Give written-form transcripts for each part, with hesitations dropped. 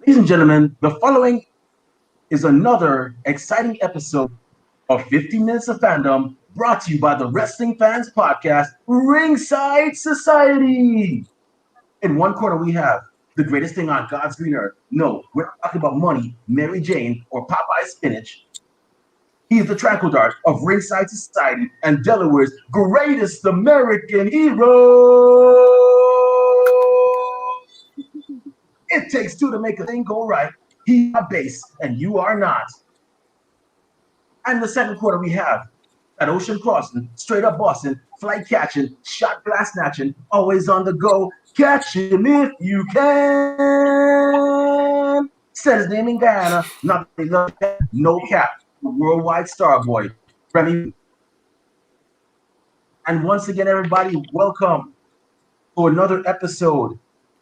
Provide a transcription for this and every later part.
Ladies and gentlemen, the following is another exciting episode of 15 Minutes of Fandom brought to you by the Wrestling Fans Podcast, Ringside Society. In one corner, we have the greatest thing on God's green earth. No, we're not talking about money, Mary Jane, or Popeye spinach. He is the tranquil dart of Ringside Society and Delaware's greatest American hero. It takes two to make a thing go right. He's my base, and you are not. And in the second quarter, we have that ocean crossing, straight up Boston, flight catching, shot glass snatching, always on the go. Catch him if you can. Said his name in Guyana, not they love that, no cap, worldwide star boy, Remy. And once again, everybody, welcome to another episode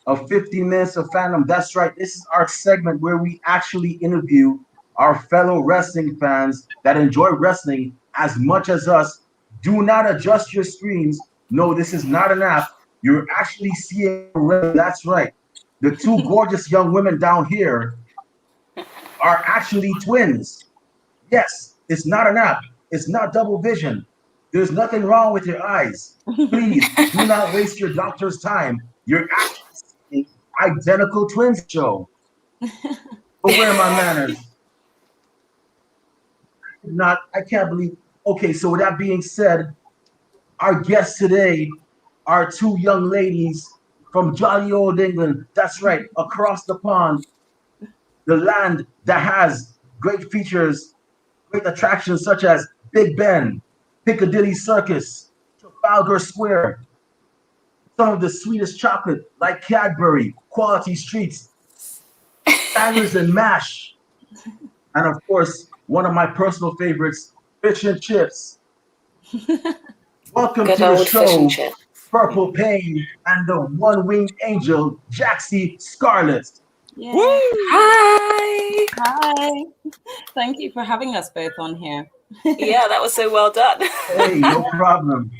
of 15 Minutes of Fandom. That's right, this is our segment where we actually interview our fellow wrestling fans that enjoy wrestling as much as us. Do not adjust your screens. No, this is not an app. You're actually seeing, that's right. The two gorgeous young women down here are actually twins. Yes, it's not an app. It's not double vision. There's nothing wrong with your eyes. Please do not waste your doctor's time. You're actually seeing identical twins show. But where are my manners? I can't believe. Okay, so with that being said, our guests today are two young ladies from jolly old England. That's right, across the pond, the land that has great features, great attractions such as Big Ben, Piccadilly Circus, Trafalgar Square, some of the sweetest chocolate like Cadbury, Quality Streets, Sanders and Mash, and of course, one of my personal favorites, fish and chips. Welcome Good to the old fish show, and chip. Purple Pain and the one-winged angel, Jaxie Scarlet. Yeah. Hi. Hi. Thank you for having us both on here. Yeah, that was so well done. Hey, no problem.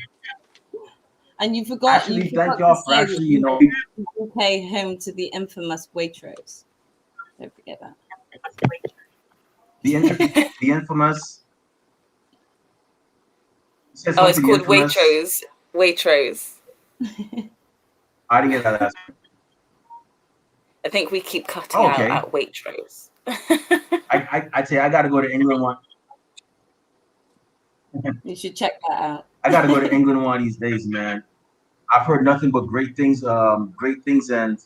And you forgot. Actually, you thank forgot y'all to for say actually, that you pay home to the infamous Waitrose. Don't forget that. the infamous. Oh, it's called Waitrose. Waitrose. I didn't get that last. I think we keep cutting out at Waitrose. I'd say I got to go to England one. You should check that out. I got to go to England one of these days, man. I've heard nothing but great things. And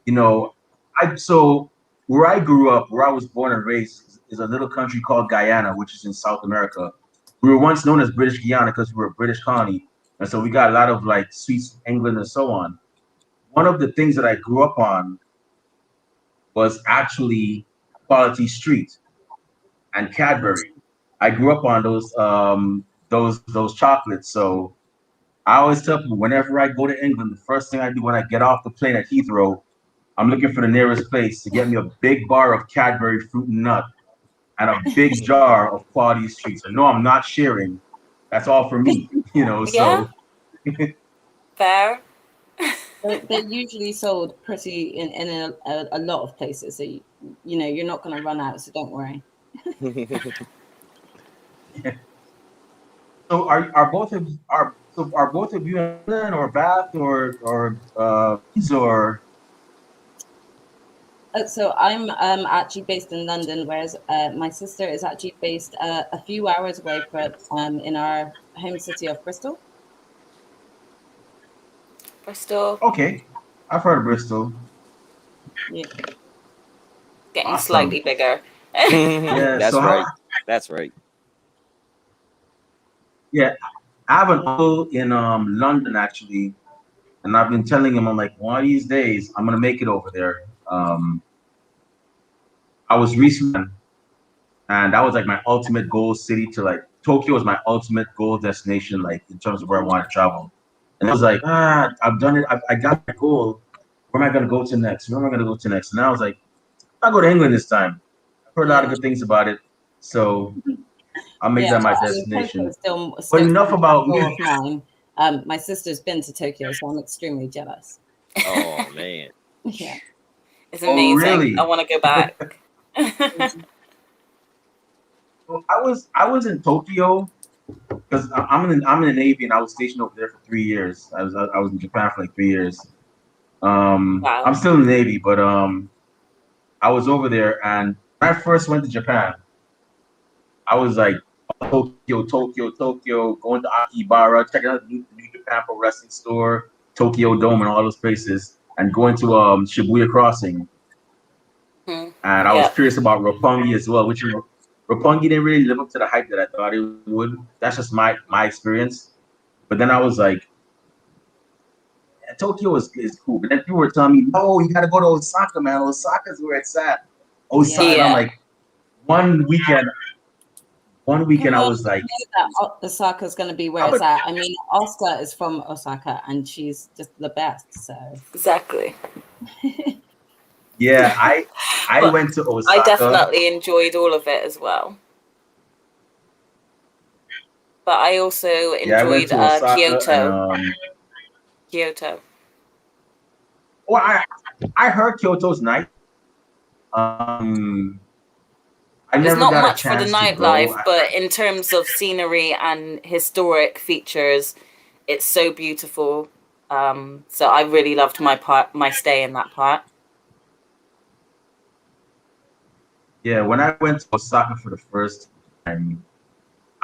you know, so where I grew up, where I was born and raised, is a little country called Guyana, which is in South America. We were once known as British Guiana because we were a British colony, and so we got a lot of like sweets, England, and so on. One of the things that I grew up on was actually Quality Street and Cadbury. I grew up on those chocolates. So I always tell people whenever I go to England, the first thing I do when I get off the plane at Heathrow, I'm looking for the nearest place to get me a big bar of Cadbury fruit and nut and a big jar of Quality Streets. And no, I'm not sharing. That's all for me, Yeah. So Fair. They're usually sold pretty in a lot of places, so you're not going to run out. So don't worry. So are both of you in England or Bath or? So I'm actually based in London, whereas my sister is actually based a few hours away in our home city of Bristol. Bristol. Okay, I've heard of Bristol. Yeah. Getting Awesome. slightly bigger. Yeah, That's right. That's right. Yeah, I have an uncle in London actually, and I've been telling him, I'm like, one of these days I'm gonna make it over there. I was recently, and that was like my ultimate goal city to like Tokyo was my ultimate goal destination, like in terms of where I want to travel. And I was like, I've done it. I got my goal. Where am I gonna go to next? Where am I gonna go to next? And I was like, I'll go to England this time. I've heard a lot of good things about it, so I'll make that my destination. Still but enough about me. My sister's been to Tokyo, so I'm extremely jealous. Oh man. Yeah. It's amazing. Oh, really? I want to go back. Well, I was in Tokyo because I'm in the Navy and I was stationed over there for 3 years. I was in Japan for like 3 years. Wow. I'm still in the Navy, but I was over there, and when I first went to Japan, I was like Tokyo, going to Akihabara, checking out the new Japan Pro Wrestling store, Tokyo Dome, and all those places, and going to Shibuya Crossing. And I was Yeah. curious about Roppongi as well, which Roppongi didn't really live up to the hype that I thought it would. That's just my experience. But then I was like, yeah, Tokyo is cool. But then people were telling me, no, you got to go to Osaka, man. Osaka's where it's at. Osaka. Yeah. I'm like, one weekend I was like, that Osaka's going to be where it's at. I mean, Oscar is from Osaka, and she's just the best. So exactly. Yeah, I went to Osaka. I definitely enjoyed all of it as well. But I also enjoyed Kyoto. Kyoto. Well, I heard Kyoto's nice. There's not much for the nightlife, but in terms of scenery and historic features, it's so beautiful. So I really loved my stay in that part. Yeah, when I went to Osaka for the first time,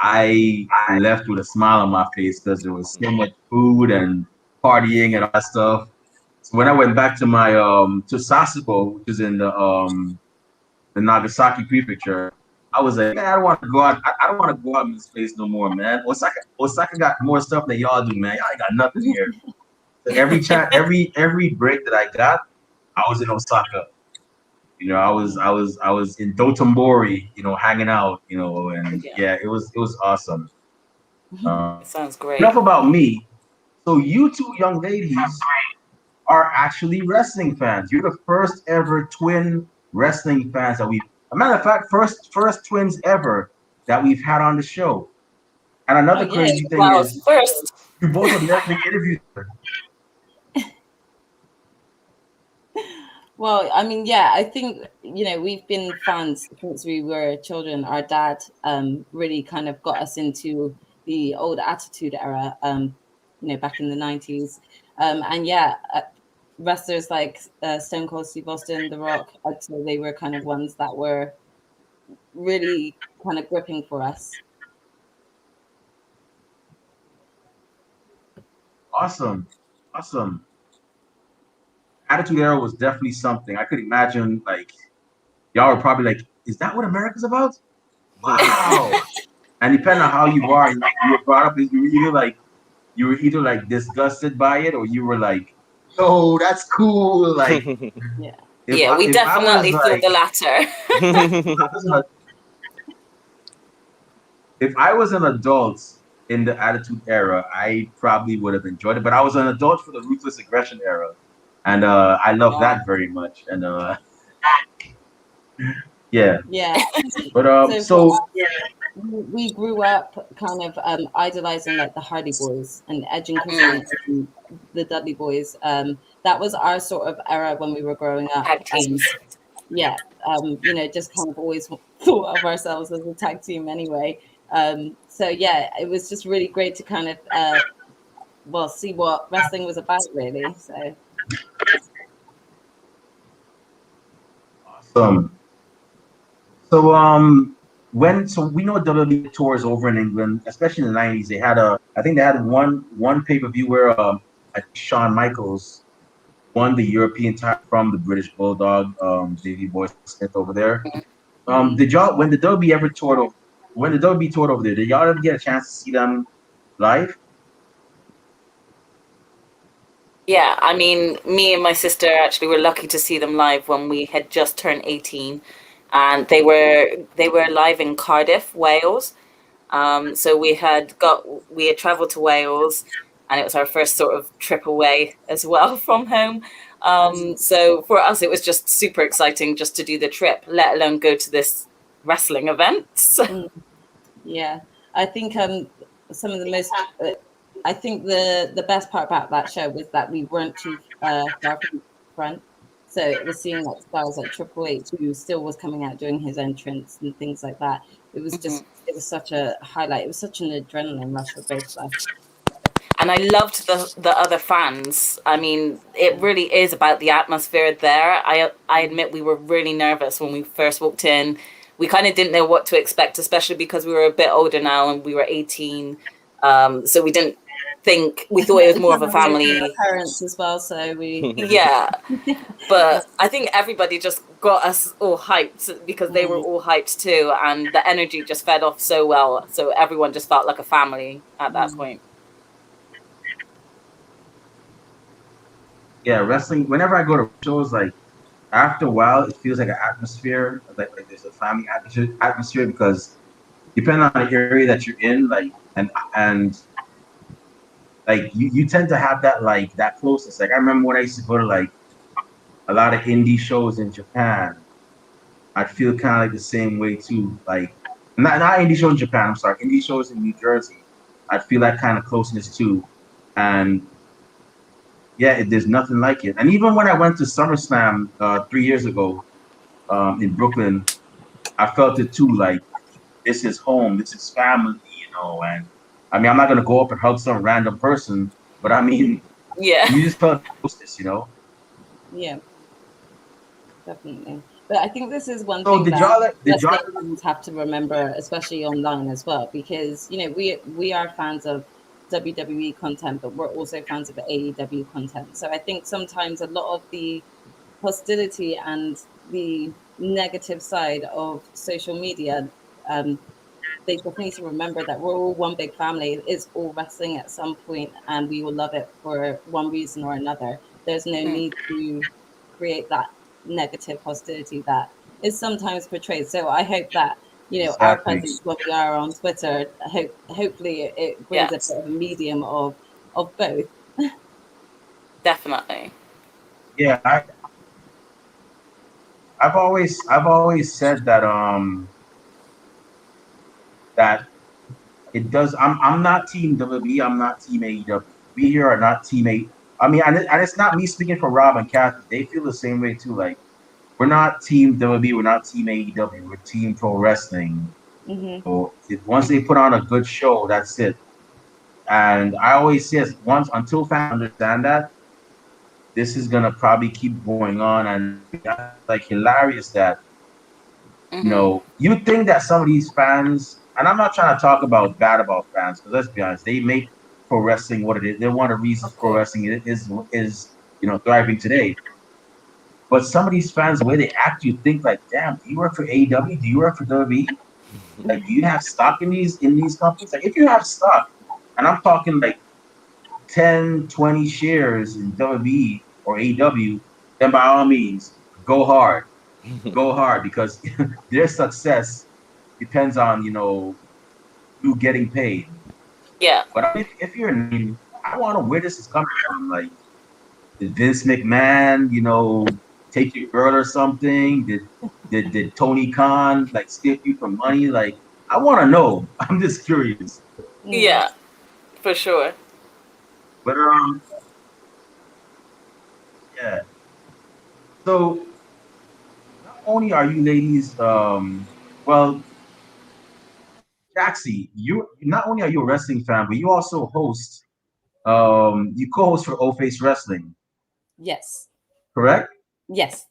I left with a smile on my face because there was so much food and partying and all that stuff. So when I went back to my to Sasebo, which is in the Nagasaki prefecture, I was like, man, I don't want to go out. I don't want to go out in this place no more, man. Osaka got more stuff than y'all do, man. Y'all ain't got nothing here. So every break that I got, I was in Osaka. You know, I was in Dotonbori, you know, hanging out, you know, and yeah, it was awesome. It sounds great. Enough about me. So you two young ladies are actually wrestling fans. You're the first ever twin wrestling fans that we've. A matter of fact, first twins ever that we've had on the show. And another crazy thing is, first. you both have never been interviewed. Well, I mean, yeah, I think, you know, we've been fans since we were children. Our dad really kind of got us into the old Attitude Era, you know, back in the 90s. And yeah, wrestlers like Stone Cold Steve Austin, The Rock, I'd say they were kind of ones that were really kind of gripping for us. Awesome. Attitude Era was definitely something. I could imagine, like, y'all were probably like, is that what America's about? Wow. And depending on how you are, you were brought up, you were either like disgusted by it, or you were like, "Oh, that's cool." Like, yeah, we definitely thought the latter. If I was an adult in the Attitude Era, I probably would have enjoyed it. But I was an adult for the Ruthless Aggression Era, and I love that very much. And yeah. But so we grew up kind of idolizing like the Hardy Boys and Edge and Christian, and the Dudley Boys. That was our sort of era when we were growing up. You know, just kind of always thought of ourselves as a tag team anyway. So yeah, it was just really great to kind of see what wrestling was about, really. So awesome. So so we know WWE tours over in England, especially in the 90s. I think they had one pay-per-view where Shawn Michaels won the European title from the British Bulldog, Davey Boy Smith over there. Did y'all, when the WWE toured over there, did y'all ever get a chance to see them live? Yeah, I mean, me and my sister actually were lucky to see them live when we had just turned 18. And they were live in Cardiff, Wales. So we had traveled to Wales, and it was our first sort of trip away as well from home. So for us, it was just super exciting just to do the trip, let alone go to this wrestling event. Yeah, I think some of the most. I think the best part about that show was that we weren't too far from the front. So it was seeing like stars like Triple H, who still was coming out doing his entrance and things like that. It was just, it was such a highlight. It was such an adrenaline rush for both of us. And I loved the other fans. I mean, it really is about the atmosphere there. I admit we were really nervous when we first walked in. We kind of didn't know what to expect, especially because we were a bit older now and we were 18. So we didn't think, we thought it was more of a family. Parents as well, so we Yeah. But I think everybody just got us all hyped because they were all hyped too, and the energy just fed off so well. So everyone just felt like a family at that point. Yeah, wrestling. Whenever I go to shows, like after a while, it feels like an atmosphere, like there's a family atmosphere because depending on the area that you're in, like and like you tend to have that like that closeness. Like I remember when I used to go to like a lot of indie shows in Japan, I'd feel kind of like the same way too. Like not indie shows in Japan. I'm sorry, indie shows in New Jersey. I'd feel that kind of closeness too, and yeah, there's nothing like it. And even when I went to SummerSlam 3 years ago in Brooklyn, I felt it too. Like this is home, this is family, And I mean, I'm not gonna go up and hug some random person, but I mean, yeah, you just felt closeness. Yeah, definitely. But I think this is one So thing did that y'all wrestlers have to remember, especially online as well, because we are fans of WWE content, but we're also fans of AEW content. So I think sometimes a lot of the hostility and the negative side of social media, they just need to remember that we're all one big family. It's all wrestling at some point, and we will love it for one reason or another. There's no need to create that negative hostility that is sometimes portrayed. So I hope that our exactly? presence when we are on Twitter, hopefully it brings a yes, bit of a medium of both. definitely. Yeah, I've always said that that it does. I'm not team WWE. I'm not team AEW. We here are not team A. I mean, and it's not me speaking for Rob and Kathy. They feel the same way too. Like we're not team WWE. We're not team AEW. We're team pro wrestling. So once they put on a good show, that's it. And I always say, once until fans understand that, this is gonna probably keep going on. And I mean, that's like hilarious that you think that some of these fans, and I'm not trying to talk about bad about fans, because let's be honest, they make pro wrestling what it is. They're one of the reasons Of pro course. wrestling is thriving today. But some of these fans, the way they act, you think like, damn, do you work for AEW? Do you work for WWE? Like, do you have stock in these companies? Like, if you have stock, and I'm talking like 10, 20 shares in WWE or AEW, then by all means, go hard. Go hard because their success depends on you getting paid. Yeah. But if you're, I want to know where this is coming from. Like, did Vince McMahon, take your girl or something? Did Tony Khan like skip you for money? Like, I want to know. I'm just curious. Yeah, for sure. But yeah. So not only are you ladies, well, Jaxie, you not only are you a wrestling fan, but you also host. You co-host for O Face Wrestling, Yes. correct? Yes.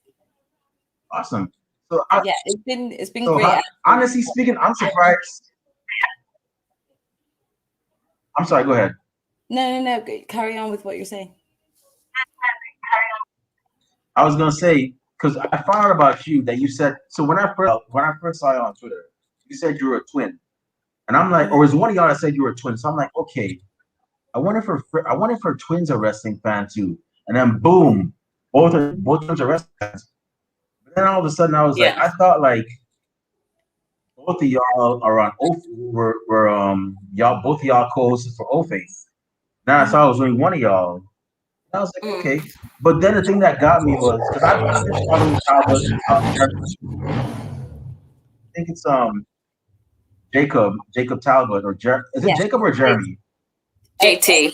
Awesome. So, Yeah, it's been great. honestly speaking, I'm surprised. I'm sorry. Go ahead. No. Carry on with what you're saying. I was gonna say because I found out about you that you said so when I first saw you on Twitter, you said you were a twin, and I'm like, or was one of y'all that said you were a twin? So I'm like, okay, I wonder if her twins are wrestling fans too, and then boom, both twins are wrestling fans. But then all of a sudden, I was like, Yeah. I thought like both of y'all are on were y'all both of y'all co-hosted for O Face. Now I saw I was only one of y'all. I was like, okay. But then the thing that got me was because I've been following Talbot. I think it's Jacob Talbot is it Yes. Jacob or Jeremy? JT.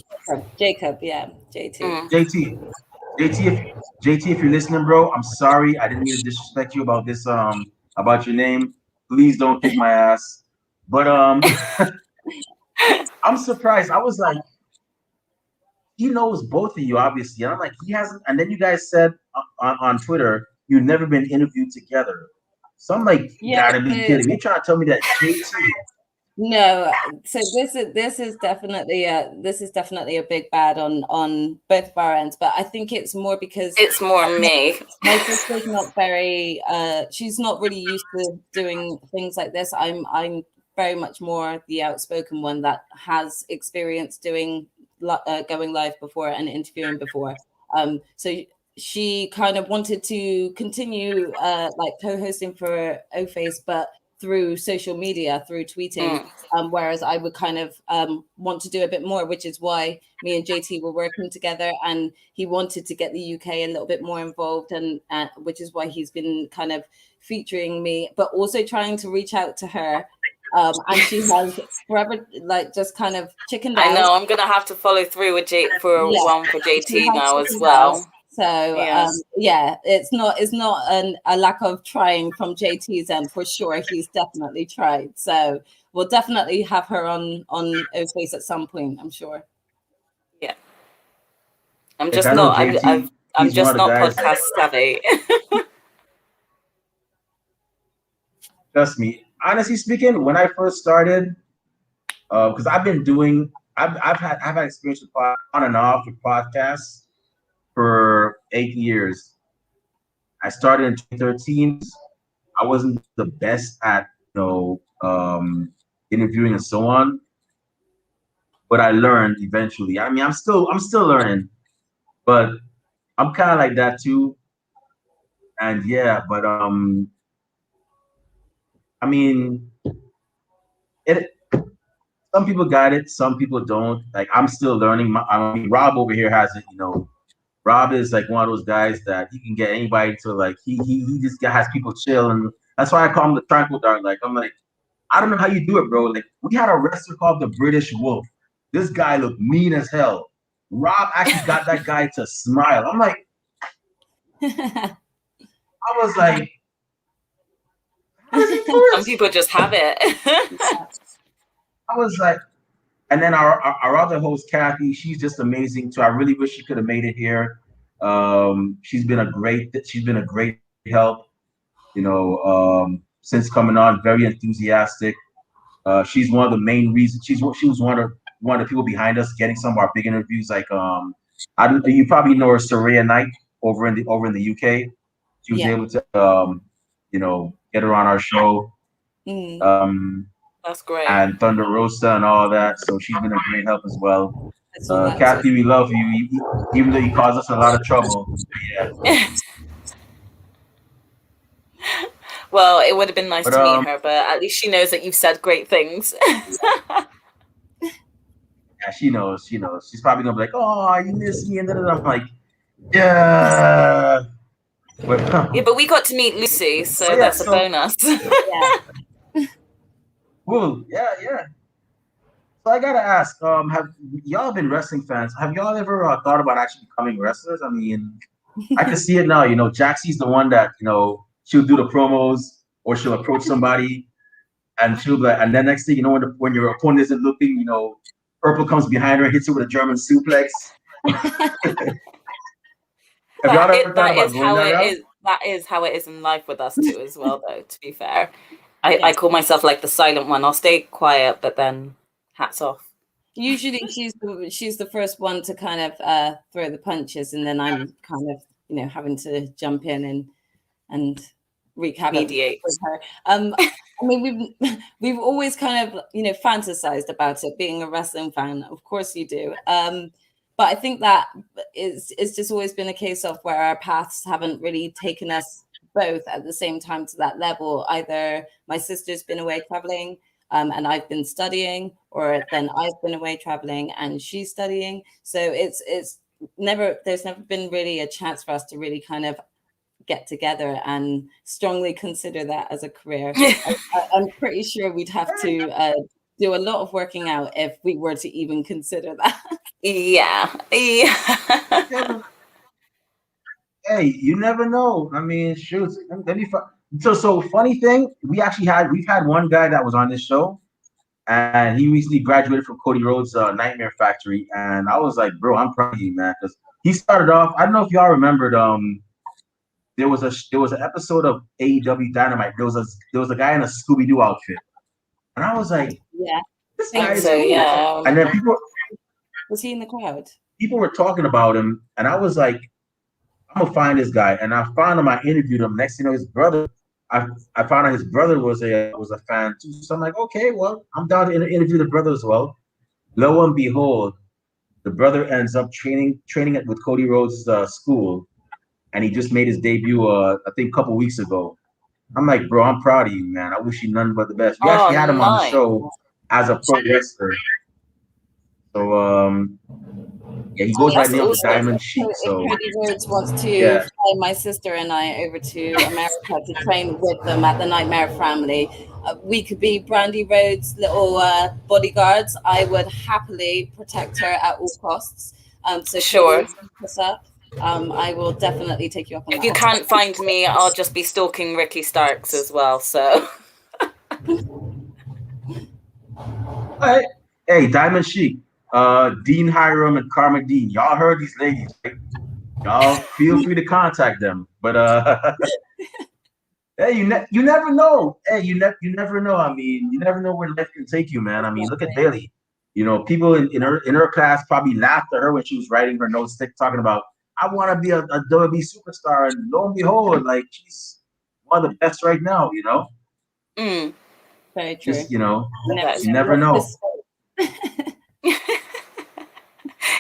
Jacob, yeah, JT. JT. JT, if JT, if you're listening, bro, I'm sorry. I didn't mean to disrespect you about this. About your name. Please don't kick my ass. But I'm surprised. I was like, he knows both of you, obviously. And I'm like, he hasn't. And then you guys said on Twitter you've never been interviewed together. So I'm like, you Yeah. gotta be kidding me. You're trying to tell me that JT. No, so this is definitely a big bad on both of our ends, but I think it's more because It's more me. my sister's not very she's not really used to doing things like this. I'm very much more the outspoken one that has experience doing going live before and interviewing before. So she kind of wanted to continue like co-hosting for O-Face, but through social media, through tweeting. Whereas I would kind of want to do a bit more, which is why me and JT were working together, and he wanted to get the UK a little bit more involved, and which is why he's been kind of featuring me, but also trying to reach out to her. And she has forever like just kind of chickened out. I know I'm gonna have to follow through with one for JT now as well. So yeah, it's not a lack of trying from JT's end for sure. He's definitely tried. So we'll definitely have her on O-Face at some point, I'm sure. Yeah, I'm just not. I'm just not podcast savvy. Trust me. Honestly speaking, when I first started, because I've had experience with on and off with podcasts for 8 years. I started in 2013. I wasn't the best at interviewing and so on, but I learned eventually. I mean, I'm still learning, but I'm kind of like that too. And yeah, but I mean, it. Some people got it, some people don't. Like I'm still learning. I mean, Rob over here has it. Rob is like one of those guys that he can get anybody to like. He just has people chill, and that's why I call him the tranquil dart. Like I'm like, I don't know how you do it, bro. Like we had a wrestler called the British Wolf. This guy looked mean as hell. Rob actually got that guy to smile. I'm like, I was like, how does he do it? Some people just have it. I was like, and then our other host, Kathy, she's just amazing too. I really wish she could have made it here. She's been a great help. Since coming on, very enthusiastic. She's one of the main reasons. She was one of the people behind us getting some of our big interviews. Like you probably know her, Soraya Knight over in the UK. She was able to get her on our show. That's great. And Thunder Rosa and all that. So she's been a great help as well. Kathy, we love you, even though you caused us a lot of trouble. Yeah. Well, it would have been nice to meet her, but at least she knows that you've said great things. Yeah, she knows. She's probably gonna be like, "Oh, you miss me," and then I'm like, "Yeah." Yeah, but we got to meet Lucy, so that's a bonus. Cool. Yeah. So I gotta ask, have y'all been wrestling fans? Have y'all ever thought about actually becoming wrestlers? I mean, I can see it now. Jaxie's the one that she'll do the promos or she'll approach somebody and she'll be like, and then next thing you know, when your opponent isn't looking, Purple comes behind her and hits her with a German suplex. Have y'all ever thought about going that route? That is how it is in life with us too, as well. Though, to be fair, I call myself like the silent one. I'll stay quiet, but then hats off. Usually, she's the first one to kind of throw the punches, and then I'm kind of having to jump in and wreak havoc with her. I mean, we've always kind of fantasized about it, being a wrestling fan. Of course, you do. But I think that it's just always been a case of where our paths haven't really taken us both at the same time to that level. Either my sister's been away traveling and I've been studying, or then I've been away traveling and she's studying. So there's never been really a chance for us to really kind of get together and strongly consider that as a career. I'm pretty sure we'd have to do a lot of working out if we were to even consider that. Yeah. Hey, you never know. I mean, shoot. Let me. So funny thing, we've had one guy that was on this show, and he recently graduated from Cody Rhodes' Nightmare Factory, and I was like, bro, I'm proud of you, man, because he started off. I don't know if y'all remembered. There was an episode of AEW Dynamite. There was a guy in a Scooby Doo outfit, and I was like, Yeah, this I guy think is So so. cool. yeah, I And then remember. Was he in the crowd? people were talking about him, and I was like, I'm gonna find this guy, and I found him. I interviewed him. Next thing you know, his brother. I found out his brother was a fan too. So I'm like, okay, well, I'm down to interview the brother as well. Lo and behold, the brother ends up training it with Cody Rhodes' school, and he just made his debut. I think a couple weeks ago. I'm like, bro, I'm proud of you, man. I wish you nothing but the best. We Oh, actually had him on the nice. show as a pro wrestler. So yeah, he goes by That's the name of awesome. Diamond So Sheik. if So Cody Rhodes wants to yeah, fly my sister and I over to America to train with them at the Nightmare Family, we could be Brandy Rhodes' little bodyguards. I would happily protect her at all costs. So Sure. Cody, what's up? I will definitely take you up on If you that. can't find me, I'll just be stalking Ricky Starks as well. So all right. Hey, Diamond Sheik, Dean Hiram and Karma Dean. Y'all heard these ladies, right? Y'all feel free to contact them. But hey, you never know. Hey, you never know. I mean, you never know where life can take you, man. I mean, look at Bailey. You know, people in her class probably laughed at her when she was writing her notes, talking about I want to be a WWE superstar, and lo and behold, like she's one of the best right now. mm, Very true. Just you that's never know.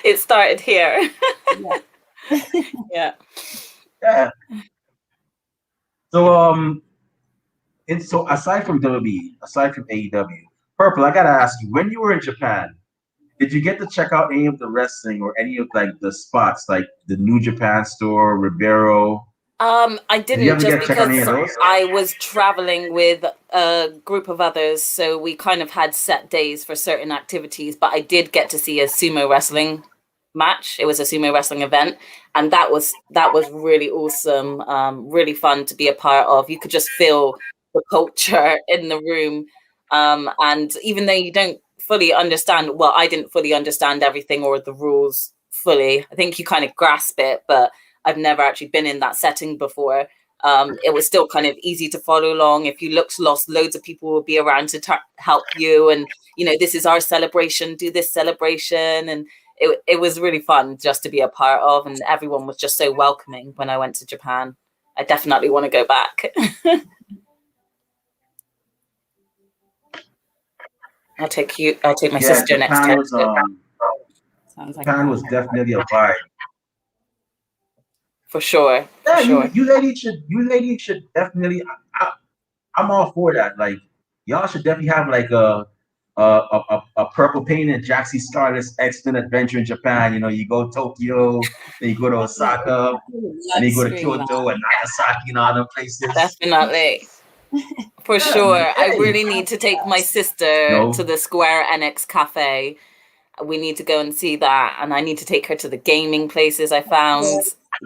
it started here. Yeah. Yeah. Yeah. So and so aside from WWE, aside from AEW, Purple, I gotta ask you, when you were in Japan, did you get to check out any of the wrestling or any of like the spots, like the New Japan store, Ribeiro? I Did you didn't ever just get to check out any of because those? I was traveling with a group of others, so we kind of had set days for certain activities, but I did get to see a sumo wrestling match. It was a sumo wrestling event, and that was really awesome, really fun to be a part of. You could just feel the culture in the room. And even though you don't fully understand, well, I didn't fully understand everything or the rules fully. I think you kind of grasp it, but I've never actually been in that setting before. It was still kind of easy to follow along. If you looked lost, loads of people will be around to help you. And, this is our celebration, do this celebration. And it was really fun just to be a part of. And everyone was just so welcoming when I went to Japan. I definitely want to go back. I'll take my Yeah, sister next time. Sounds like Japan was definitely a vibe. For sure. For Yeah, sure. you ladies should definitely. I'm all for that. Like y'all should definitely have like a purple painted Jaxie Scarlet's excellent adventure in Japan. You go Tokyo, then you go to Osaka, and then live you go to stream that. Kyoto and Nagasaki and other places. Definitely. For Yeah, sure. I hey, really need to take my sister to no, the Square Enix Cafe. We need to go and see that. And I need to take her to the gaming places I found.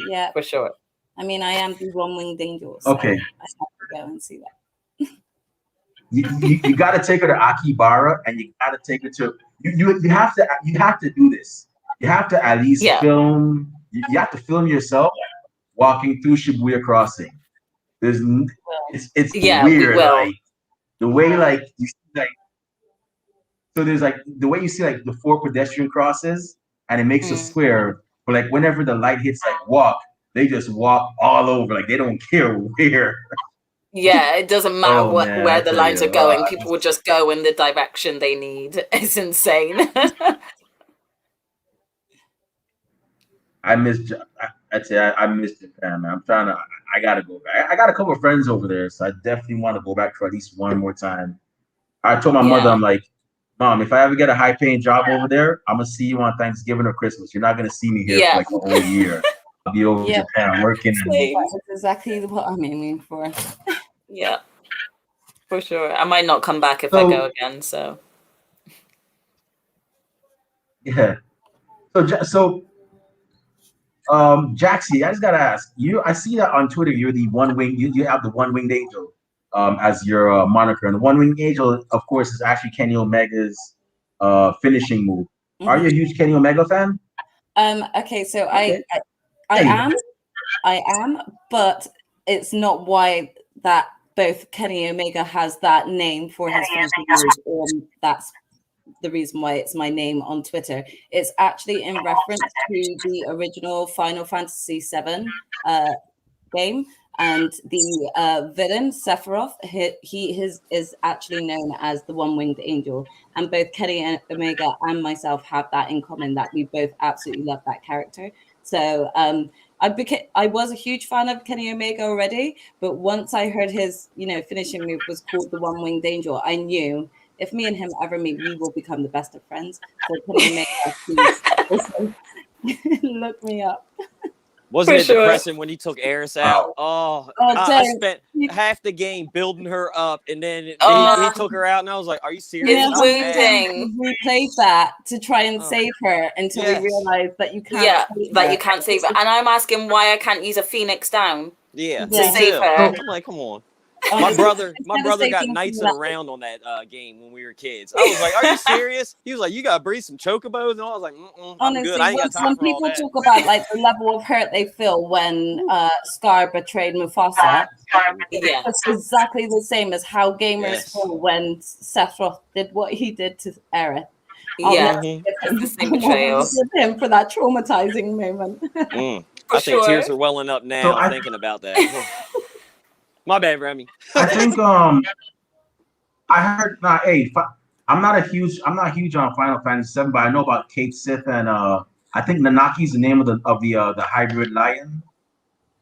Yeah. For sure. I mean, I am the one winged angel, so okay. I have to go and see that. You got to take her to Akibara, and you got to take her to you have to do this. You have to at least Yeah. film. You have to film yourself walking through Shibuya Crossing. There's it's Yeah, we weird, will. like the way like you see like so there's like the way you see like the four pedestrian crosses, and it makes a Mm. square. But like whenever the light hits like walk, they just walk all over. Like they don't care where. Yeah, it doesn't matter Oh man, I where the tell lines you, are going. People will just go in the direction they need. It's insane. I miss. I'd say I miss Japan, man. I'm trying to. I gotta go back. I got a couple of friends over there, so I definitely want to go back for at least one more time. I told my mother, Yeah. I'm like, Mom, if I ever get a high paying job over there, I'm gonna see you on Thanksgiving or Christmas. You're not gonna see me here for Yeah. like a whole year. I'll be over in Yeah. Japan working and Same. That's exactly what I'm aiming for. Yeah, for sure. I might not come back if I go so again, so. yeah. So Jaxie, I just gotta ask you. I see that on Twitter. You're the one wing. You have the one winged angel as your moniker, and the one winged angel, of course, is actually Kenny Omega's finishing move. Are you a huge Kenny Omega fan? Okay, so Okay. I There you am, but it's not why that both Kenny Omega has that name for his finishing move, or that's the reason why it's my name on Twitter. It's actually in reference to the original Final Fantasy VII game, and the villain Sephiroth, is actually known as the one-winged angel, and both Kenny and Omega and myself have that in common, that we both absolutely love that character. So I was a huge fan of Kenny Omega already, but once I heard his finishing move was called the one-winged angel, I knew if me and him ever meet, we will become the best of friends. So Kenny Omega, please look me up. Wasn't it depressing when he took Eris out? I Don't. spent half the game building her up, and then he took her out, and I was like, "Are you serious?" It's wounding. We played that to try and save her until we realized that you can't. Yeah, that you can't save her. And I'm asking why I can't use a Phoenix down. Yeah, to save her. I'm like, come on. My brother got knighted around on that game when we were kids. I was like, "Are you serious?" He was like, "You gotta breathe some chocobos," and I was like, "I'm good. I ain't got time for all that." When people talk about like the level of hurt they feel when Scar betrayed Mufasa, it's exactly the same as how gamers feel when Sephiroth did what he did to Aerith. It's the same betrayal. With him for that traumatizing moment. I think tears are welling up now thinking about that. My bad, Remy. I think I heard I'm not huge on Final Fantasy VII, but I know about Kate Sith and I think Nanaki's the name of the hybrid lion,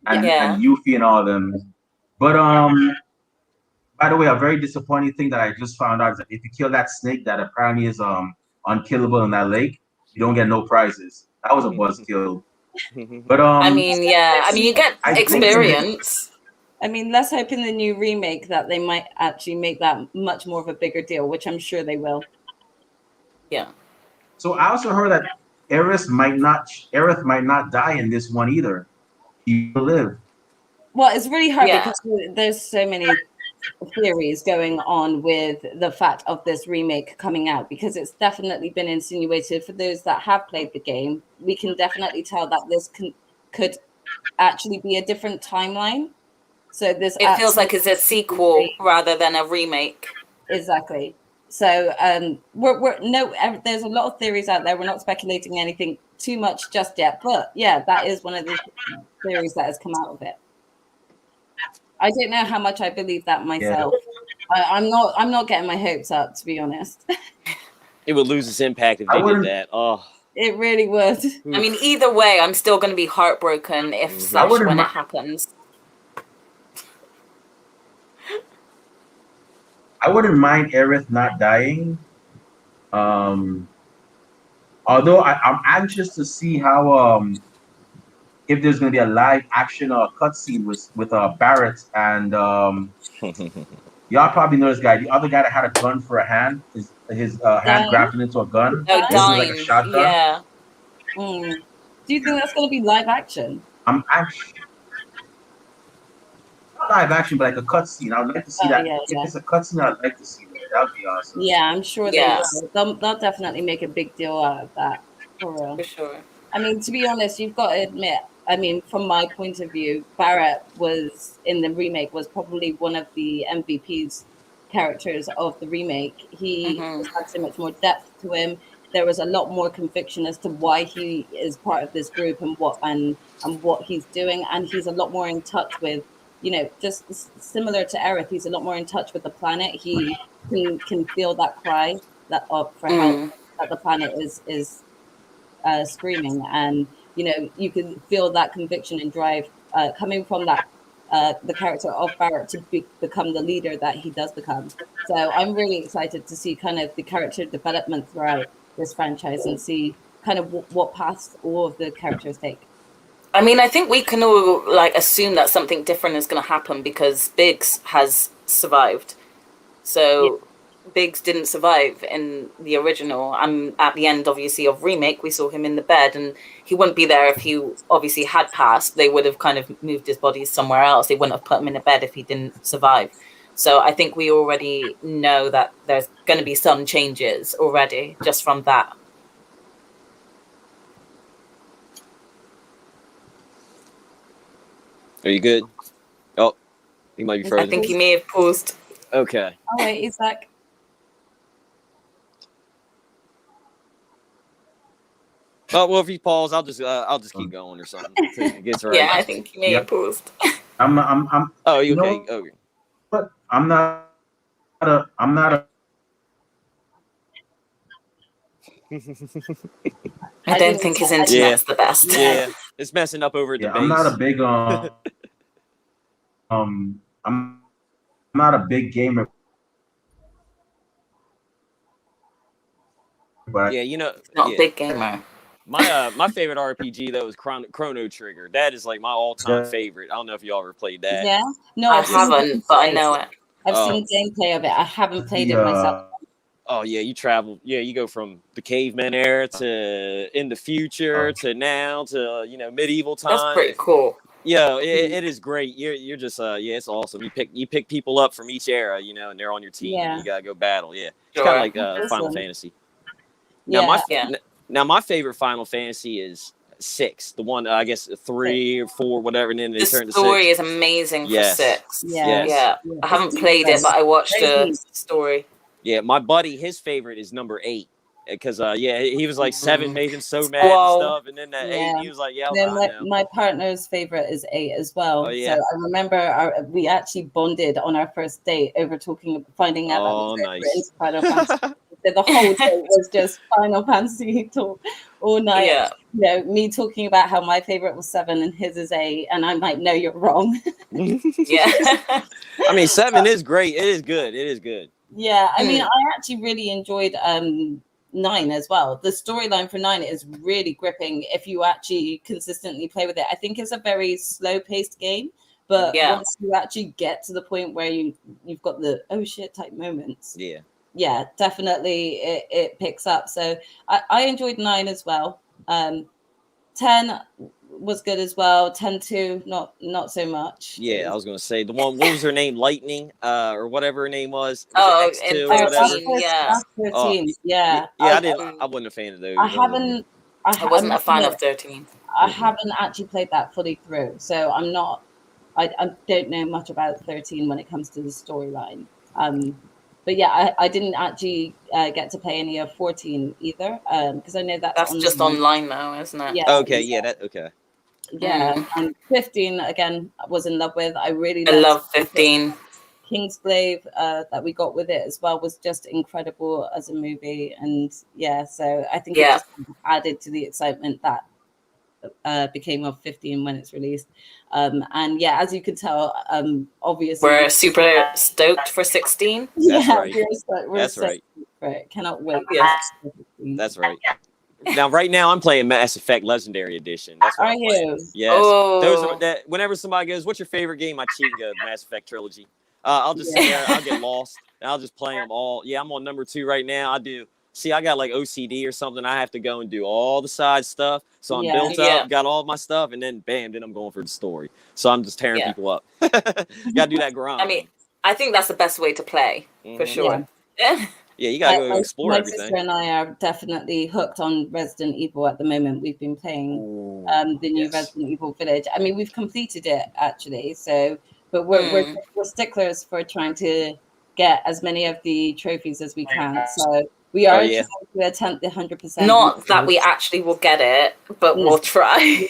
and Yuffie and all of them. But by the way, a very disappointing thing that I just found out is that if you kill that snake that apparently is unkillable in that lake, you don't get no prizes. That was a buzzkill. But I mean, you get experience. I mean, let's hope in the new remake that they might actually make that much more of a bigger deal, which I'm sure they will. Yeah. So I also heard that Aerith might not die in this one either. She will live. Well, it's really hard because there's so many theories going on with the fact of this remake coming out, because it's definitely been insinuated for those that have played the game. We can definitely tell that this could actually be a different timeline. So it feels like it's a sequel rather than a remake. Exactly. So there's a lot of theories out there. We're not speculating anything too much just yet, but that is one of the theories that has come out of it. I don't know how much I believe that myself. I'm not getting my hopes up, to be honest. It would lose its impact if they did that. Oh, it really would. I mean, either way, I'm still going to be heartbroken if when it happens. I wouldn't mind Aerith not dying. Although I'm anxious to see how if there's going to be a live action or cutscene with Barrett and y'all probably know this guy. The other guy that had a gun for a hand, his hand grafted into a gun. Oh, this is like a shotgun. Yeah. Do you think that's going to be live action? I'm actually not live action, but like a cutscene. I would like to see that. If it's a cutscene, I'd like to see that. That would be awesome. Yeah, I'm sure they will. They'll definitely make a big deal out of that. For real. For sure. I mean, to be honest, you've got to admit, I mean, from my point of view, Barrett in the remake was probably one of the MVP's characters of the remake. He had so much more depth to him. There was a lot more conviction as to why he is part of this group and what he's doing, and he's a lot more in touch with, just similar to Aerith. He's a lot more in touch with the planet. He can feel that cry for help that the planet is screaming, and you can feel that conviction and drive coming from that the character of Barrett to become the leader that he does become. So I'm really excited to see kind of the character development throughout this franchise and see kind of what paths all of the characters take. I mean, I think we can all assume that something different is going to happen because Biggs has survived. So Biggs didn't survive in the original. At the end, obviously, of remake, we saw him in the bed, and he wouldn't be there if he obviously had passed. They would have kind of moved his body somewhere else. They wouldn't have put him in a bed if he didn't survive. So I think we already know that there's going to be some changes already just from that. Are you good? Oh, he might be frozen. I think he may have paused. Okay. Oh wait, he's back. Oh well, if he paused, I'll just keep going or something. It gets right. Yeah, I think he may have paused. I'm. Oh, you okay? Okay. But I'm not a. I don't think his internet's the best. Yeah, it's messing up over at the base. I'm not a big I'm not a big gamer. But yeah, you know, not a big gamer. My favorite RPG though is Chrono Trigger. That is like my all-time favorite. I don't know if y'all ever played that. Yeah, no, I haven't, but I know it. I've seen gameplay of it. I haven't played it myself. Oh yeah, you travel. Yeah, you go from the caveman era to in the future to now to medieval times. That's pretty cool. Yeah, it is great. You're just it's awesome. You pick people up from each era, and they're on your team. Yeah. And you gotta go battle. Yeah, it's kind of like Final Fantasy. Now my favorite Final Fantasy is 6. The one I guess 3 or 4, whatever, and then they turn to 6. The story is amazing for 6. Yeah. I haven't played it, but I watched the story. Yeah, my buddy, his favorite is number 8. Because he was like 7 made him so mad and stuff, and then that 8 he was like, my partner's favorite is 8 as well. Oh, yeah. So I remember we actually bonded on our first date over finding out that we were into Final Fantasy. So the whole day was just Final Fantasy talk all night. Yeah. Me talking about how my favorite was 7 and his is 8, and I'm like, no, you're wrong. Yeah. I mean, 7 is great. It is good. It is good. Yeah, I mean, I actually really enjoyed 9 as well. The storyline for 9 is really gripping if you actually consistently play with it. I think it's a very slow-paced game, but once you actually get to the point where you've got the oh shit type moments, yeah, definitely it picks up. So I enjoyed 9 as well. 10 was good as well. 10-2, not so much. Yeah, I was gonna say the one. What was her name? Lightning, or whatever her name was. Oh, X2 or whatever. 13, yeah. I wasn't a fan of those. I wasn't a fan of 13. I haven't actually played that fully through, so I'm not. I don't know much about 13 when it comes to the storyline. But yeah, I didn't actually get to play any of 14 either, because I know that's just online now, isn't it? Yeah. Okay. Yeah. Okay. Yeah, and 15 again I was in love with. I love 15. Kingsglaive that we got with it as well was just incredible as a movie, and so I think it just added to the excitement that became of 15 when it's released. And as you can tell, obviously we're super stoked for 16. That's right. That's right. Cannot wait. That's right. Now, right now, I'm playing Mass Effect Legendary Edition. That's what I'm playing. Yes. Oh. Those are that. Whenever somebody goes, "What's your favorite game?" I cheat and go Mass Effect Trilogy. I'll just sit there. I'll get lost, and I'll just play them all. Yeah, I'm on number 2 right now. I got like OCD or something. I have to go and do all the side stuff. So I'm built up, got all my stuff, and then bam, then I'm going for the story. So I'm just tearing people up. Got to do that grind. I mean, I think that's the best way to play for sure. Yeah, you gotta go explore everything. My sister and I are definitely hooked on Resident Evil at the moment. We've been playing the new Resident Evil Village. I mean, we've completed it actually. So, but we're sticklers for trying to get as many of the trophies as we can. So we are trying to attempt the 100%. Not that we actually will get it, but we'll try.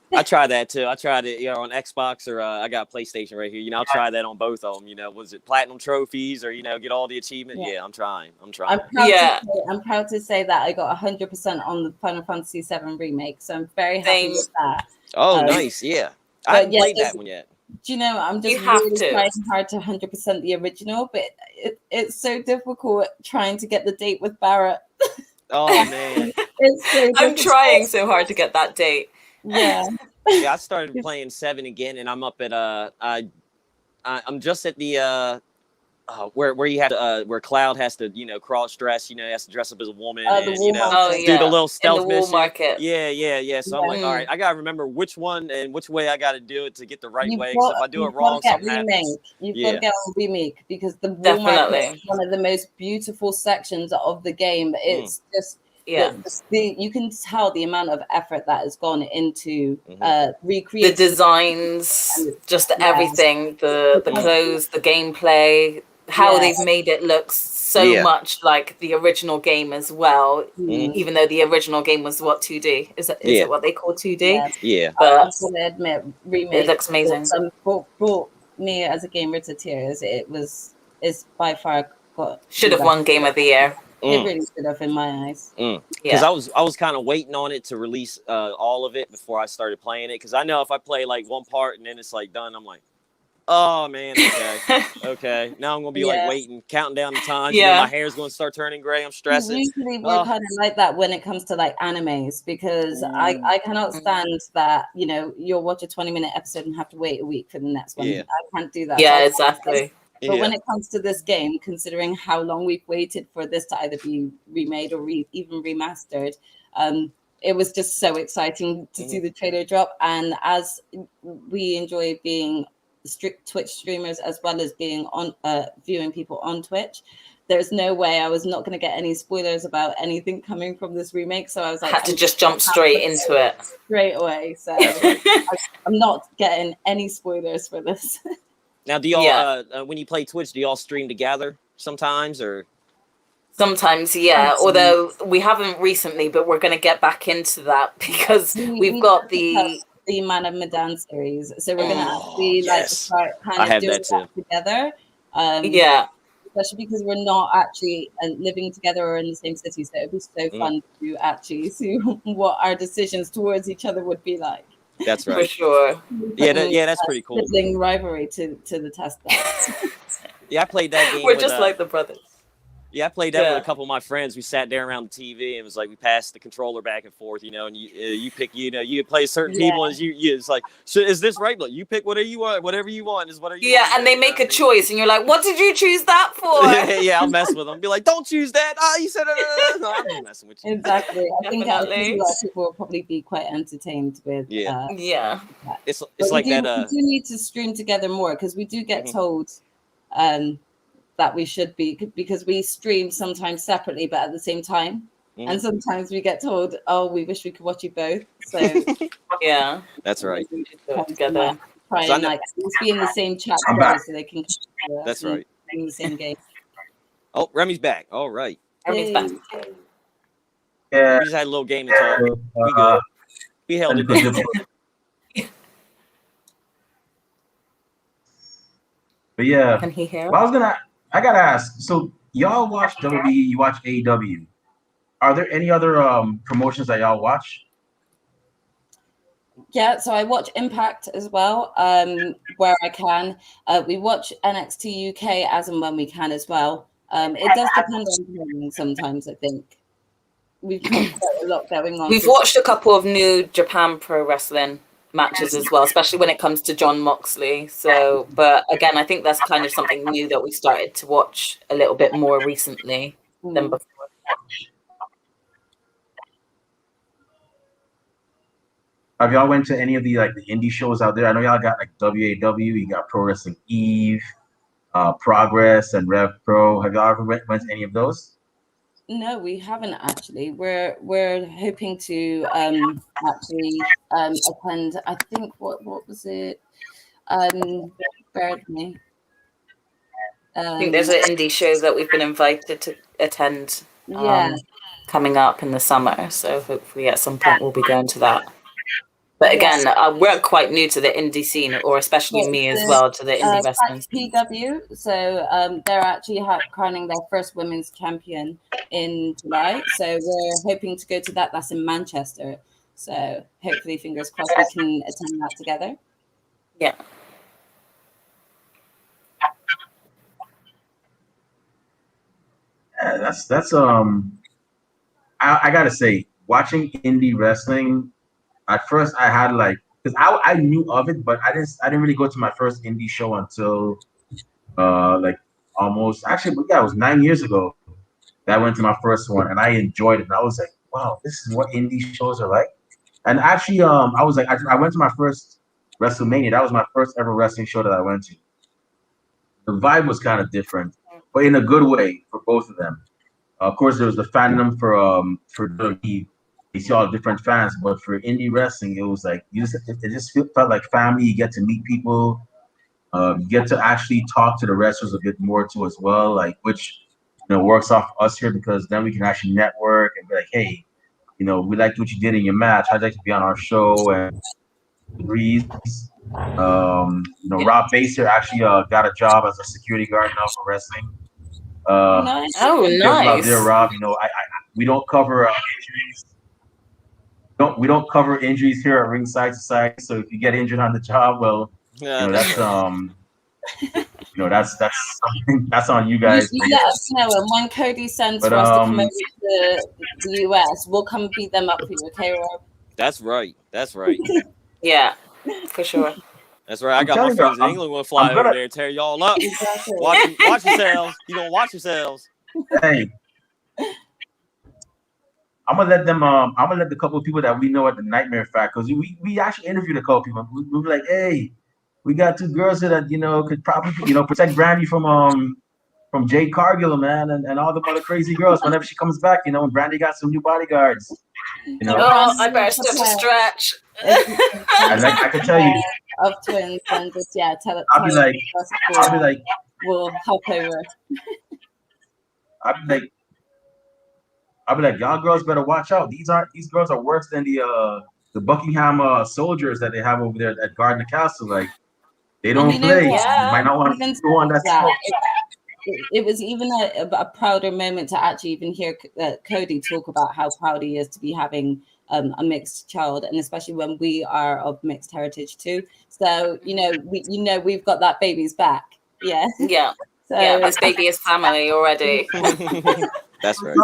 I try that too. I tried it, on Xbox or I got a PlayStation right here. I'll try that on both of them. Was it platinum trophies or get all the achievements? Yeah, I'm trying. I'm proud to say that I got 100% on the Final Fantasy VII remake, so I'm very happy with that. Oh, nice. Yeah, I haven't played that one yet. Do you know? I'm just really trying hard to 100% the original, but it's so difficult trying to get the date with Barrett. Oh man, it's so I'm trying so hard to get that date. Yeah. I started playing 7 again, and I'm up at I'm just at the where you have to where Cloud has to cross dress, has to dress up as a woman The and Walmart. do the little in the stealth wool mission. market. Yeah. So I'm like, all Mm. right, I gotta remember which one and which way I gotta do it to get the right way. Got, Because if I do it you've got to wrong, get something happens. You've got to get on remake because the Walmart Definitely. is one of the most beautiful sections of the game. It's just you can tell the amount of effort that has gone into recreating the designs, just everything, the clothes, the gameplay, how they've made it look so much like the original game as well. Even though the original game was 2D? Is it what they call 2D? Yeah. But I have to admit, remake it looks amazing. Brought me as a gamer to tears. It's by far should have won Game of the Year. It really should have in my eyes. Because I was kind of waiting on it to release all of it before I started playing it. Because I know if I play like one part and then it's like done, I'm like, oh man, okay. Now I'm gonna be like waiting, counting down the time. My hair's gonna start turning gray. I'm stressing. Usually we're kind of like that when it comes to like animes because I cannot stand that you'll watch a 20-minute episode and have to wait a week for the next one. I can't do that. Yeah, exactly. But when it comes to this game, considering how long we've waited for this to either be remade or even remastered, it was just so exciting to see the trailer drop. And as we enjoy being strict Twitch streamers as well as being on viewing people on Twitch, there's no way I was not going to get any spoilers about anything coming from this remake. So I was like, had to just jump straight into it straight away. So I'm not getting any spoilers for this. Now, do y'all when you play Twitch, do y'all stream together sometimes or? Sometimes, yeah. Although we haven't recently, but we're going to get back into that because we've got the Man of Medan series, so we're going to actually start kind of doing that together. Especially because we're not actually living together or in the same city, so it'd be so fun to actually see what our decisions towards each other would be like. That's right. For sure. Yeah, that's pretty cool. Sibling rivalry to the test. I played that game. We're just like the brothers. Yeah, I played that with a couple of my friends. We sat there around the TV and it was like we passed the controller back and forth, and you pick, you play certain people as it's like, so is this right? Like, you pick whatever you want is whatever you want. And they make a choice and you're like, what did you choose that for? I'll mess with them. Be like, don't choose that. You said it. No, I'm messing with you. Exactly. I think a lot of people will probably be quite entertained with. It's but like that. We do need to stream together more because we do get told that we should be, because we stream sometimes separately but at the same time, and sometimes we get told, oh, we wish we could watch you both. So that's right. Together. Try and like be in the same chat together so they can. That's right. In the same game. Oh, Remy's back. All right. Remy's back. Yeah. We just had a little game to talk. We good. We held it down. But yeah, Can he hear? Well, I gotta ask. So y'all watch WWE? You watch AEW? Are there any other promotions that y'all watch? Yeah, so I watch Impact as well, where I can. We watch NXT UK as and when we can as well. It does depend on timing sometimes. I think we've got quite a lot going on. We've watched a couple of new Japan Pro Wrestling matches as well, especially when it comes to John Moxley. So, but again, I think that's kind of something new that we started to watch a little bit more recently than before. Have y'all went to any of the indie shows out there? I know y'all got like WAW, you got Pro Wrestling Eve, Progress, and Rev Pro. Have y'all ever went to any of those? No, we haven't actually. We're hoping to actually attend. I think what was it? Bear with me. I think there's an indie show that we've been invited to attend. Coming up in the summer. So hopefully at some point we'll be going to that. But again, we're quite new to the indie scene, or especially me as well, to the indie wrestling. PW, so they're actually crowning their first women's champion in July. So we're hoping to go to that. That's in Manchester. So hopefully, fingers crossed, we can attend that together. Yeah. That's I gotta say, watching indie wrestling. At first, I had because I knew of it, but I didn't really go to my first indie show until almost actually, but yeah, it was 9 years ago that I went to my first one, and I enjoyed it. And I was like, wow, this is what indie shows are like. And actually, I was like, I went to my first WrestleMania. That was my first ever wrestling show that I went to. The vibe was kind of different, but in a good way for both of them. Of course, there was the fandom for WWE. You see all different fans, but for indie wrestling, it was like it just felt like family. You get to meet people. You get to actually talk to the wrestlers a bit more too as well, like which works off us here because then we can actually network and be like, hey, we liked what you did in your match. I'd like to be on our show and Breeze. Rob Baser actually got a job as a security guard now for wrestling. Nice. Oh, There's love there, nice. Rob. We don't cover injuries. We don't cover injuries here at Ringside Society. So if you get injured on the job, well, That's that's right. that's something that's on you You, guys. you let us know, and when Cody sends But for us to come over to the US, we'll come beat them up for you, okay, Rob? That's right. That's right. Yeah, for sure. That's right. I I'm got my telling you, friends in England want to fly I'm over gonna there and tear y'all up. Exactly. Watch yourselves. You gonna watch yourselves. hey. I'm gonna let the couple of people that we know at the Nightmare Fact, because we actually interviewed a couple of people. We were like, hey, we got two girls here that could probably protect Brandy from Jade Cargill, man, and all the other crazy girls whenever she comes back, and Brandy got some new bodyguards, Keep Oh, Brandon I better up step the to pair. stretch. and like I can tell you, Of twins, and just tell I'll be like, us I'll be like, we'll hop over. I'll be like, y'all girls better watch out. These girls are worse than the Buckingham soldiers that they have over there at Gardner Castle. Like they And don't you know play. what? You might not want Even to go on that that, smoke. it was even a prouder moment to actually even hear Cody talk about how proud he is to be having a mixed child, and especially when we are of mixed heritage too. So we've got that baby's back. Yeah. Yeah. So Yeah, this baby is family already. That's right.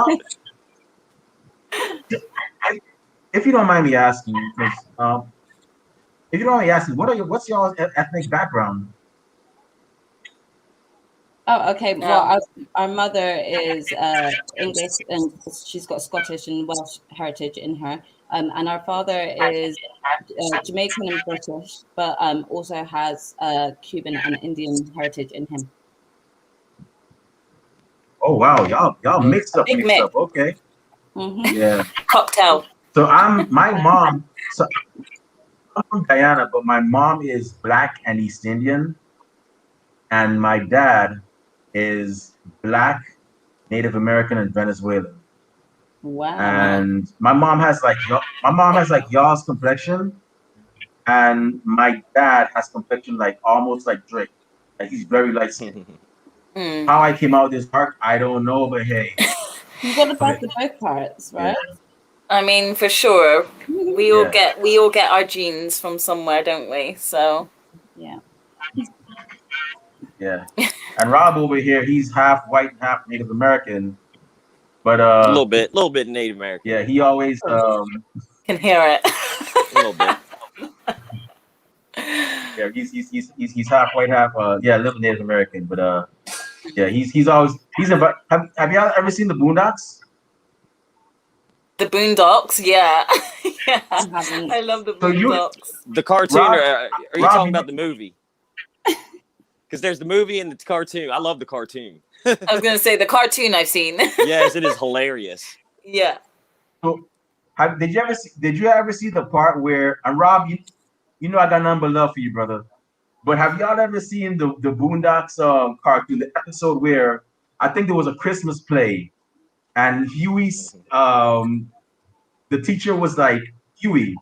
If you don't mind me asking, because if you don't mind me asking, what's y'all's ethnic background? Oh, okay. Well, our mother is English, and she's got Scottish and Welsh heritage in her. And our father is Jamaican and British, but also has Cuban and Indian heritage in him. Oh wow, y'all mixed up. Okay, Mm-hmm. yeah. Cocktail. So my mom. So I'm from Guyana, but my mom is Black and East Indian, and my dad is Black, Native American, and Venezuelan. Wow. And my mom has like y'all's complexion, and my dad has complexion like almost like Drake. Like he's very light skinned. How I came out this dark, I don't know, but hey, You got the best of both parts, right? Yeah. I mean, for sure, we all get our genes from somewhere, don't we? So Yeah. Yeah. And Rob over here, he's half white and half Native American. But a little bit Native American. Yeah, he always can hear it. A little bit. Yeah, he's half white, half a little Native American. But yeah, he's always have y'all ever seen the Boondocks? The Boondocks, yeah. Yeah. I love the So Boondocks. The cartoon, Rob- or are you Rob, talking about the movie? Because there's the movie and the cartoon. I love the cartoon. I was going to say the cartoon I've seen. Yes, it is hilarious. Yeah. So, did you ever see the part where Rob, you know I got nothing but love for you, brother. But have y'all ever seen the Boondocks cartoon, the episode where I think there was a Christmas play, and Huey's the teacher was like, Huey,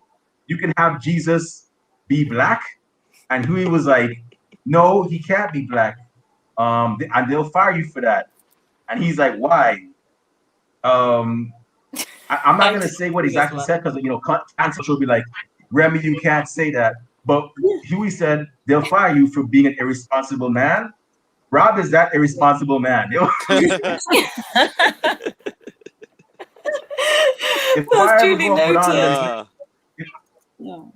you can have Jesus be black, and Huey was like, no, he can't be black. And they'll fire you for that. And he's like, why? I'm not gonna say what exactly said because cancel will be like, Remy, you can't say that. But Huey said they'll fire you for being an irresponsible man. Rob is that irresponsible man. That's duly noted. No.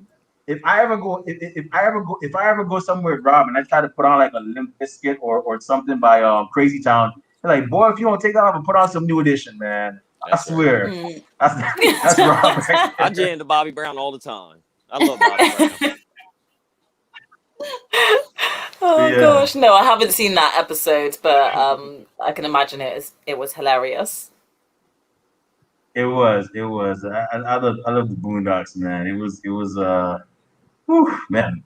if I ever go somewhere with Rob and I try to put on like a Limp Bizkit or something by Crazy Town, they're like, boy, if you don't take that off and put on some New Edition, man, I That's right. swear, that's that's Rob right I there. jam to Bobby Brown all the time. I love Bobby Brown. Oh Yeah, gosh, no, I haven't seen that episode, but I can imagine it was hilarious. it was. I love the Boondocks, man. It was whew, man.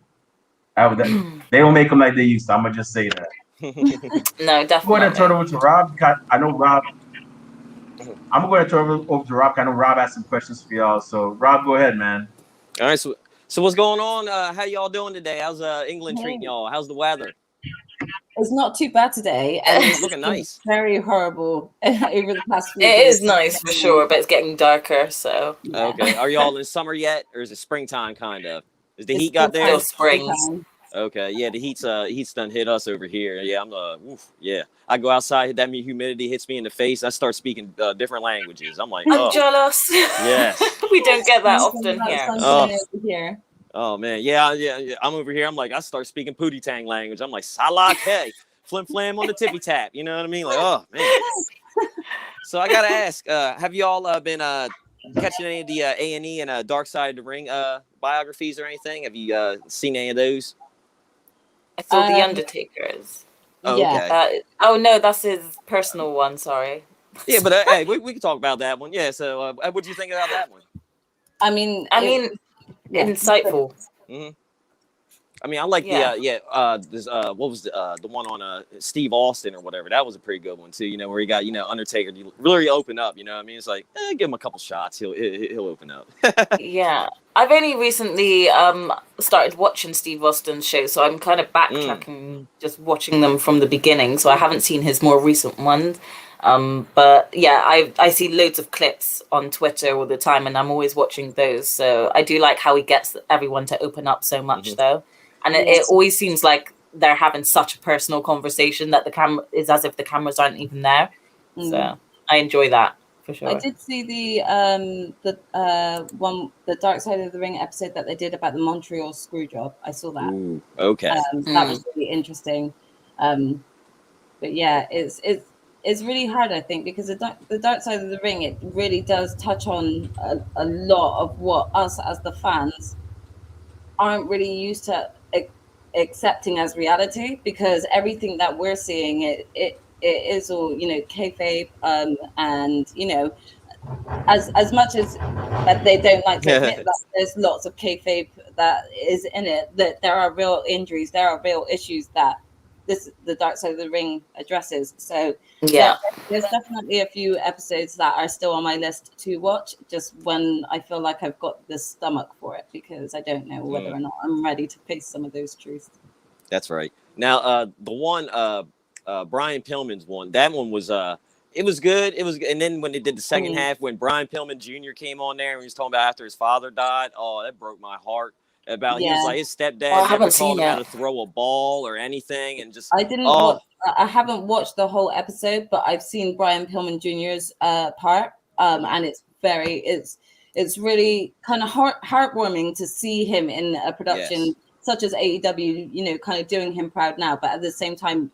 They don't make them like they used to. I'm gonna just say that. No, Go ahead and turn definitely. over to Rob. I know Rob. I'm going to turn over to Rob. I know Rob has some questions for y'all. So Rob, go ahead, man. All right, so what's going on? How y'all doing today? How's England treating Hey, y'all? How's the weather? it's not too bad today, and it's Looking been nice. very horrible over the past few It days. is nice for sure, but it's getting darker, so Yeah, Okay, are y'all in summer yet, or is it springtime kind of? Is the it's heat got still still there? kind of springs. springtime. Okay, yeah, the heat's done hit us over here. Yeah, I'm oof, yeah. I go outside, hit that humidity hits me in the face. I start speaking different languages. I'm like, I'm oh jealous. yes, We don't get that Something often about here. sunshine oh over here. oh man, yeah. I'm over here. I'm like, I start speaking Pootie Tang language. I'm like, Salak hey, flim flam on the tippy tap. You know what I mean? Like, oh man. So I gotta ask, have you all been catching any of the A&E and Dark Side of the Ring biographies or anything? Have you seen any of those? I saw The Um, Undertaker's. Oh, yeah, okay. Oh no, that's his personal one. Sorry. Yeah, but hey, we can talk about that one. Yeah. So, what do you think about that one? I mean, I mean, yeah. insightful. Hmm. I mean, I like the Yeah. this what was the one on Steve Austin or whatever. That was a pretty good one too. You know, where he got Undertaker to really open up. You know what I mean? It's like give him a couple shots, he'll open up. Yeah. I've only recently started watching Steve Austin's show, so I'm kind of Mm. backtracking, just watching them from the beginning. So I haven't seen his more recent ones. But yeah, I see loads of clips on Twitter all the time, and I'm always watching those. So I do like how he gets everyone to open up so much, Hmm. though. And it Yes. always seems like they're having such a personal conversation that the camera is as if the cameras aren't even there. Mm. So I enjoy that for I sure. did see the the Dark Side of the Ring episode that they did about the Montreal screw job. I saw that. Ooh, okay. That was really interesting. But yeah, it's really hard, I think, because the Dark Side of the Ring, it really does touch on a lot of what us as the fans aren't really used to accepting as reality, because everything that we're seeing, it is all kayfabe, and as much as that they don't like to admit that there's lots of kayfabe that is in it, that there are real injuries, there are real issues that the Dark Side of the Ring addresses. So Yeah. there's definitely a few episodes that are still on my list to watch, just when I feel like I've got the stomach for it, because I don't know whether or not I'm ready to face some of those truths. That's right. Now, the one Brian Pillman's one, that one was it was good. It was, and then when they did the second half, when Brian Pillman Jr. came on there and he was talking about after his father died, oh, that broke my heart. About he was Yeah, like his stepdad Oh, I never haven't taught seen him how it. to throw a ball or anything, and just I didn't oh watch. I haven't watched the whole episode, but I've seen Brian Pillman Jr.'s part, and it's really kind of heartwarming to see him in a production yes, such as AEW. Kind of doing him proud now, but at the same time,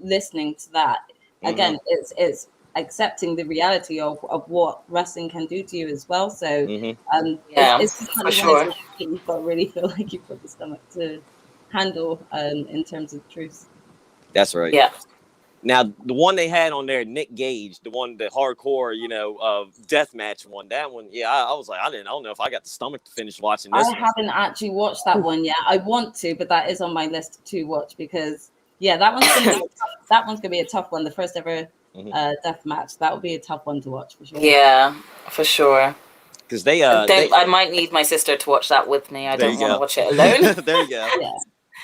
listening to that again, it's accepting the reality of what wrestling can do to you as well. So, Yeah, it's for definitely one of sure. those things you've got to really feel like you've got the stomach to handle, in terms of truth. that's right. Yeah. Now the one they had on there, Nick Gage, the hardcore, death match one. That one, yeah, I was like, I don't know if I got the stomach to finish watching I this one. haven't actually watched that one yet. I want to, but that is on my list to watch, because that one's gonna be a tough one. The first ever death match. That would be a tough one to watch for sure. Yeah, for sure. Because I might need my sister to watch that with me. I there don't you want to go. watch it alone. There you go. Yeah.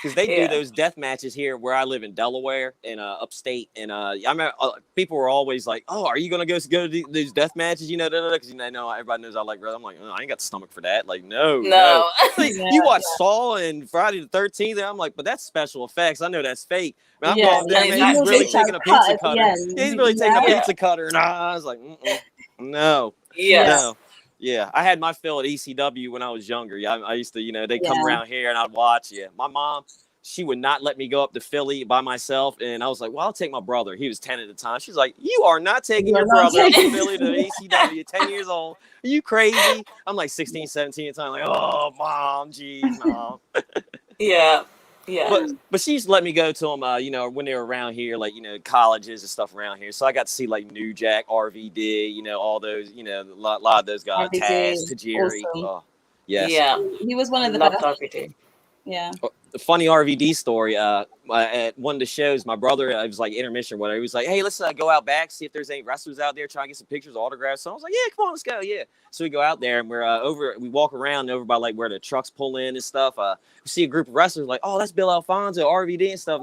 Because they do Yeah. those death matches here where I live in Delaware and upstate, and I remember people were always like, "Oh, are you gonna go to these death matches?" Because know everybody knows I like wrestling. I'm like, oh, I ain't got the stomach for that. Like, no. No. Like, you watch Saw and Friday the 13th, and I'm like, but that's special effects. I know that's fake. Man, I'm going there, man. He's really taking a pizza cutter. Yeah, he's really taking a pizza cutter, and I was like, no, Yes. no. Yeah, I had my fill at ECW when I was younger. Yeah, I used to, they come around here and I'd watch. Yeah, my mom, she would not let me go up to Philly by myself, and I was like, "Well, I'll take my brother." He was 10 at the time. She's like, "You are not taking your brother up to Philly to ECW. 10 years old. Are you crazy?" I'm like 16, 17 at the time. Like, "Oh, mom, geez, mom." Yeah. Yeah. But she used to let me go to them, when they were around here, like, colleges and stuff around here. So I got to see like New Jack, RVD, all those, a lot of those guys, RVD, Taz, Tajiri. awesome. Oh, yes. Yeah. He was one of the Loved best. RVD. Yeah. The funny RVD story. At one of the shows, my brother, it was like intermission, or whatever. He was like, "Hey, let's go out back, see if there's any wrestlers out there, try and get some pictures, autographs." So I was like, "Yeah, come on, let's go." Yeah. So we go out there and we're we walk around over by like where the trucks pull in and stuff. We see a group of wrestlers like, "Oh, that's Bill Alfonso, RVD and stuff."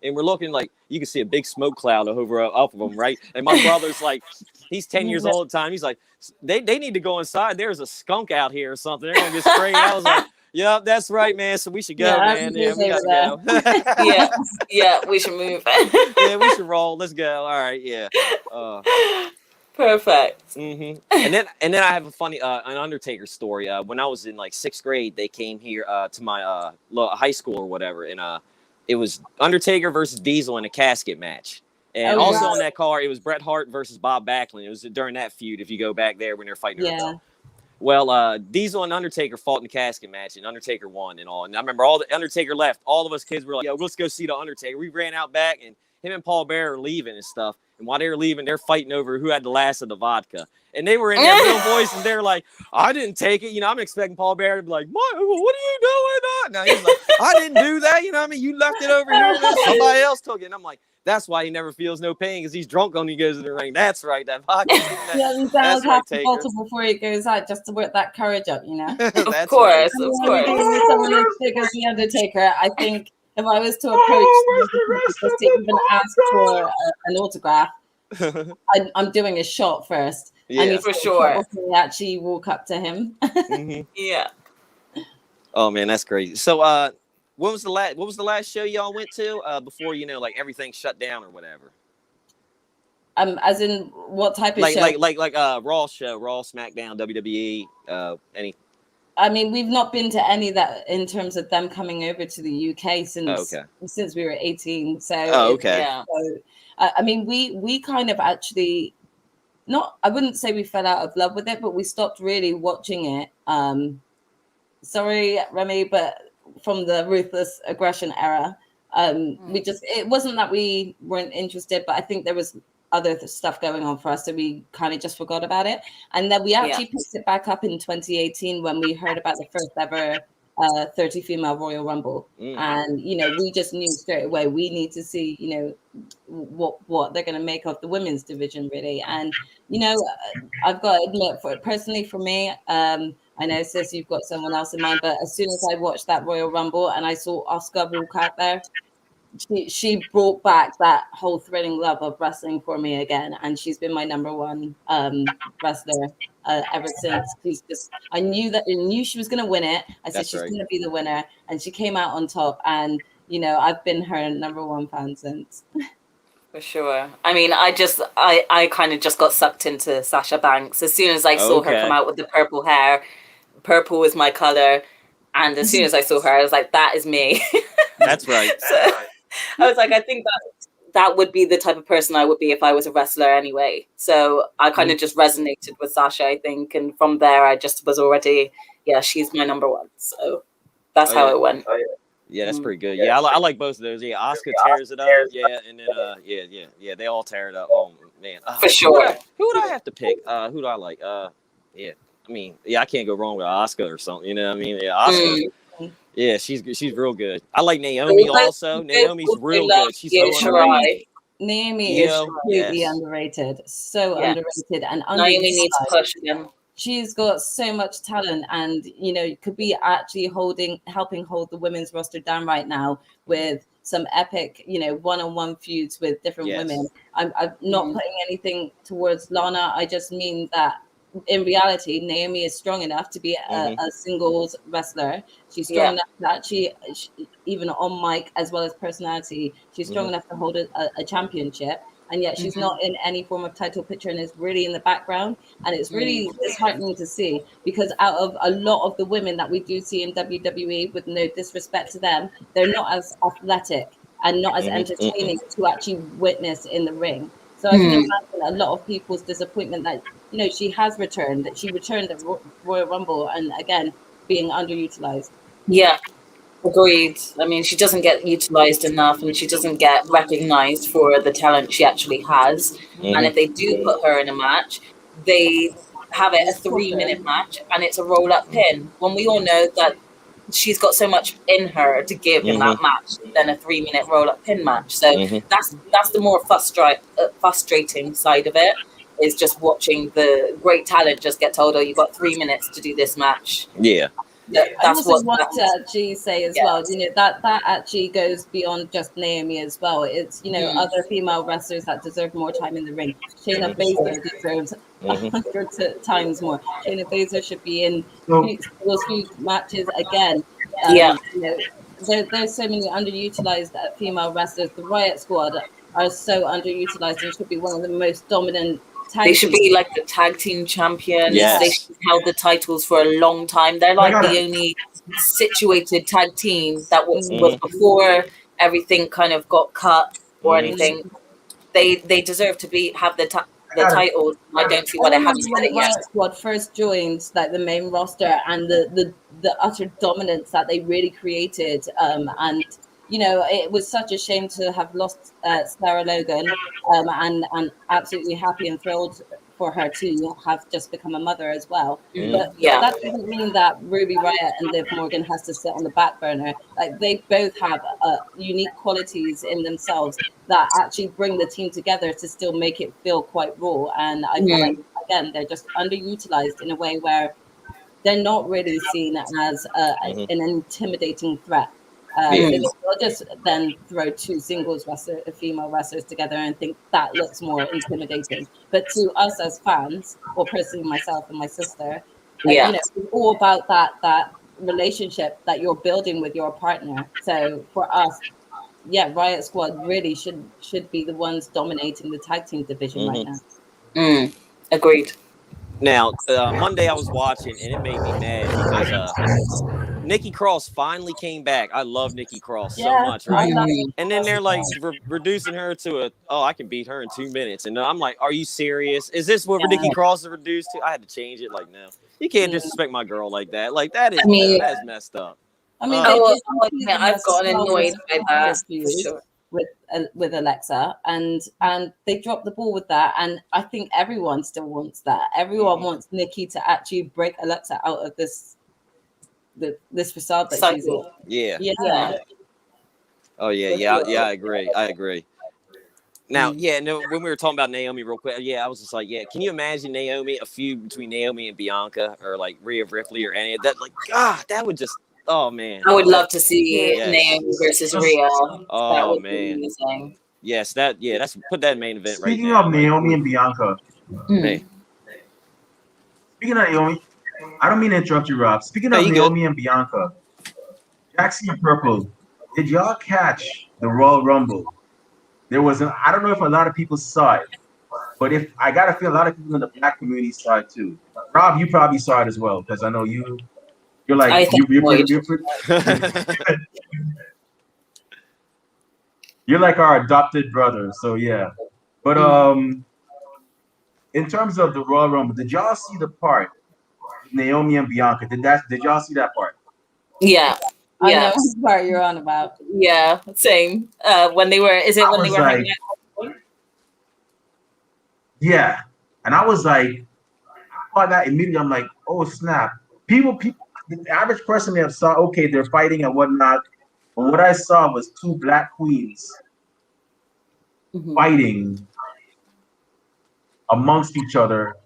And we're looking like you can see a big smoke cloud over up of them, right? And my brother's like, he's 10 years old at the time. He's like, they need to go inside. There's a skunk out here or something. They're gonna get sprayed. I was like, "Yep, that's right, man. So we should go, man. Yeah, we got to go." Yeah, we should move. Yeah, we should roll. Let's go. All right, yeah. Perfect. Mm-hmm. And then I have a funny an Undertaker story. When I was in like 6th grade, they came here to my high school or whatever, and it was Undertaker versus Diesel in a casket match. And also on that card, it was Bret Hart versus Bob Backlund. It was during that feud. If you go back there when they're fighting. Yeah. Well, Diesel and Undertaker fought in the casket match, and Undertaker won and all. And I remember all the Undertaker left. All of us kids were like, "Yo, let's go see the Undertaker." We ran out back, and him and Paul Bearer are leaving and stuff. And while they were leaving, they're fighting over who had the last of the vodka. And they were in their real voice, and they're like, "I didn't take it." I'm expecting Paul Bearer to be like, "What are you doing?" No, he's like, "I didn't do that." You left it over here, and then somebody else took it. And I'm like, that's why he never feels no pain, because he's drunk when he goes to the ring. That's right, that vodka. He does have a bottle before he goes out just to work that courage up, Of course, of course. Someone as big as the Undertaker, I think if I was to approach just to even ask for an autograph, I'm doing a shot first. Yeah, for sure. Actually walk up to him. Mm-hmm. Yeah. Oh man, that's crazy. So what was the last show y'all went to before like everything shut down or whatever? As in what type of show? Like Raw show, Raw, SmackDown, WWE, any. I mean, we've not been to any that in terms of them coming over to the UK since we were 18. So okay. So, I mean, we kind of actually I wouldn't say we fell out of love with it, but we stopped really watching it. Sorry, Remy, but from the Ruthless Aggression era, it wasn't that we weren't interested, but I think there was other stuff going on for us, so we kind of just forgot about it. And then we actually picked it back up in 2018 when we heard about the first ever 30 female Royal Rumble. And we just knew straight away we need to see what they're going to make of the women's division, really. And I've got to admit, personally for me, I know, sis, you've got someone else in mind, but as soon as I watched that Royal Rumble and I saw Asuka walk out there, she brought back that whole thrilling love of wrestling for me again, and she's been my number one wrestler ever since. I knew she was going to win it. I said she's going to be the winner, and she came out on top. And I've been her number one fan since. For sure. I mean, I kind of just got sucked into Sasha Banks as soon as I saw her come out with the purple hair. Purple was my color, and as soon as I saw her, I was like, "That is me." That's right. So I was like, I think that would be the type of person I would be if I was a wrestler anyway. So I kind of just resonated with Sasha, I think, and from there, I just was already, she's my number one. So that's how it went. Yeah, that's pretty good. Yeah, I like both of those. Yeah, Asuka tears it up. Yeah, and then they all tear it up. Oh man, for sure. Who would I have to pick? Who do I like? I mean, I can't go wrong with Asuka or something. You know what I mean? Yeah, Asuka. Yeah, she's real good. I like Naomi also. Naomi's real good. She's so underrated. Naomi is completely underrated. So underrated and Naomi needs to push again. She's got so much talent, and could be actually helping hold the women's roster down right now with some epic, one-on-one feuds with different women. I'm not putting anything towards Lana. I just mean that in reality, Naomi is strong enough to be a singles wrestler. She's strong enough that she, even on mic as well as personality, she's strong enough to hold a championship. and yet she's not in any form of title picture and is really in the background. And it's really disheartening to see, because out of a lot of the women that we do see in WWE, with no disrespect to them, they're not as athletic and not as entertaining to actually witness in the ring. So I can imagine a lot of people's disappointment that, you know, she has returned, that she returned at Royal Rumble, and again, being underutilized. Yeah, agreed. I mean, she doesn't get utilized enough, and she doesn't get recognized for the talent she actually has. And if they do put her in a match, they have it a 3 minute match, and it's a roll up pin. When we all know that she's got so much in her to give in that match than a 3 minute roll up pin match. So that's the more frustrating side of it, is just watching the great talent just get told, "Oh, you got 3 minutes to do this match." Yeah. I also want to actually say as well, you know, that actually goes beyond just Naomi as well. It's, you know, other female wrestlers that deserve more time in the ring. Shayna Baszler deserves 100 times more. Shayna Baszler should be in those huge matches again. You know, there's so many underutilized female wrestlers. The Riot Squad are so underutilized and should be one of the most dominant. They should be like the tag team champions. Yes. They should have held the titles for a long time. They're like the only situated tag team that was before everything kind of got cut or anything. They deserve to have the titles. I don't see why they haven't done it yet. Riot Squad first joined like the main roster, and the utter dominance that they really created, and you know, it was such a shame to have lost Sarah Logan, and absolutely happy and thrilled for her to have just become a mother as well. But that doesn't mean that Ruby Riott and Liv Morgan has to sit on the back burner. Like, they both have unique qualities in themselves that actually bring the team together to still make it feel quite raw. And I feel like, again, they're just underutilized in a way where they're not really seen as an intimidating threat. They'll just then throw two female wrestlers together and think that looks more intimidating. But to us as fans, or personally myself and my sister, you know, it's all about that relationship that you're building with your partner. So for us, Riot Squad really should be the ones dominating the tag team division right now. Agreed. Now, Monday I was watching, and it made me mad because Nikki Cross finally came back. I love Nikki Cross so much, right? And then they're like reducing her to I can beat her in 2 minutes. And I'm like, are you serious? Is this what Nikki Cross is reduced to? I had to change it. Like, no, you can't disrespect my girl like that. Like, that is messed up. I mean, I've gotten annoyed by that for sure. With Alexa, and they dropped the ball with that, and I think everyone still wants that. Everyone wants Nikki to actually break Alexa out of this facade that she's in. Yeah. Oh yeah, I agree. Now, when we were talking about Naomi real quick, I was just like, can you imagine Naomi, a feud between Naomi and Bianca, or like Rhea Ripley or any of that? Like, God, that would just, oh man. I would love to see Naomi versus Rhea. Oh, that would man. be amazing. Yes, that's put that in main event right now. Speaking of Naomi and Bianca. Speaking of Naomi, I don't mean to interrupt you, Rob. Speaking of Naomi and Bianca, Jaxie and Purple, did y'all catch the Royal Rumble? There was I don't know if a lot of people saw it, but if I gotta feel a lot of people in the black community saw it too. Rob, you probably saw it as well, because I know you're like you're like our adopted brother, so yeah. But in terms of the Royal Rumble, did y'all see the part Naomi and Bianca? Did y'all see that part? Yeah. I know what part you're on about. Yeah, same. When they were hanging out? Yeah. And I was like, I saw that immediately. I'm like, oh snap. People, the average person may have saw, okay, they're fighting and whatnot. But what I saw was two black queens fighting amongst each other.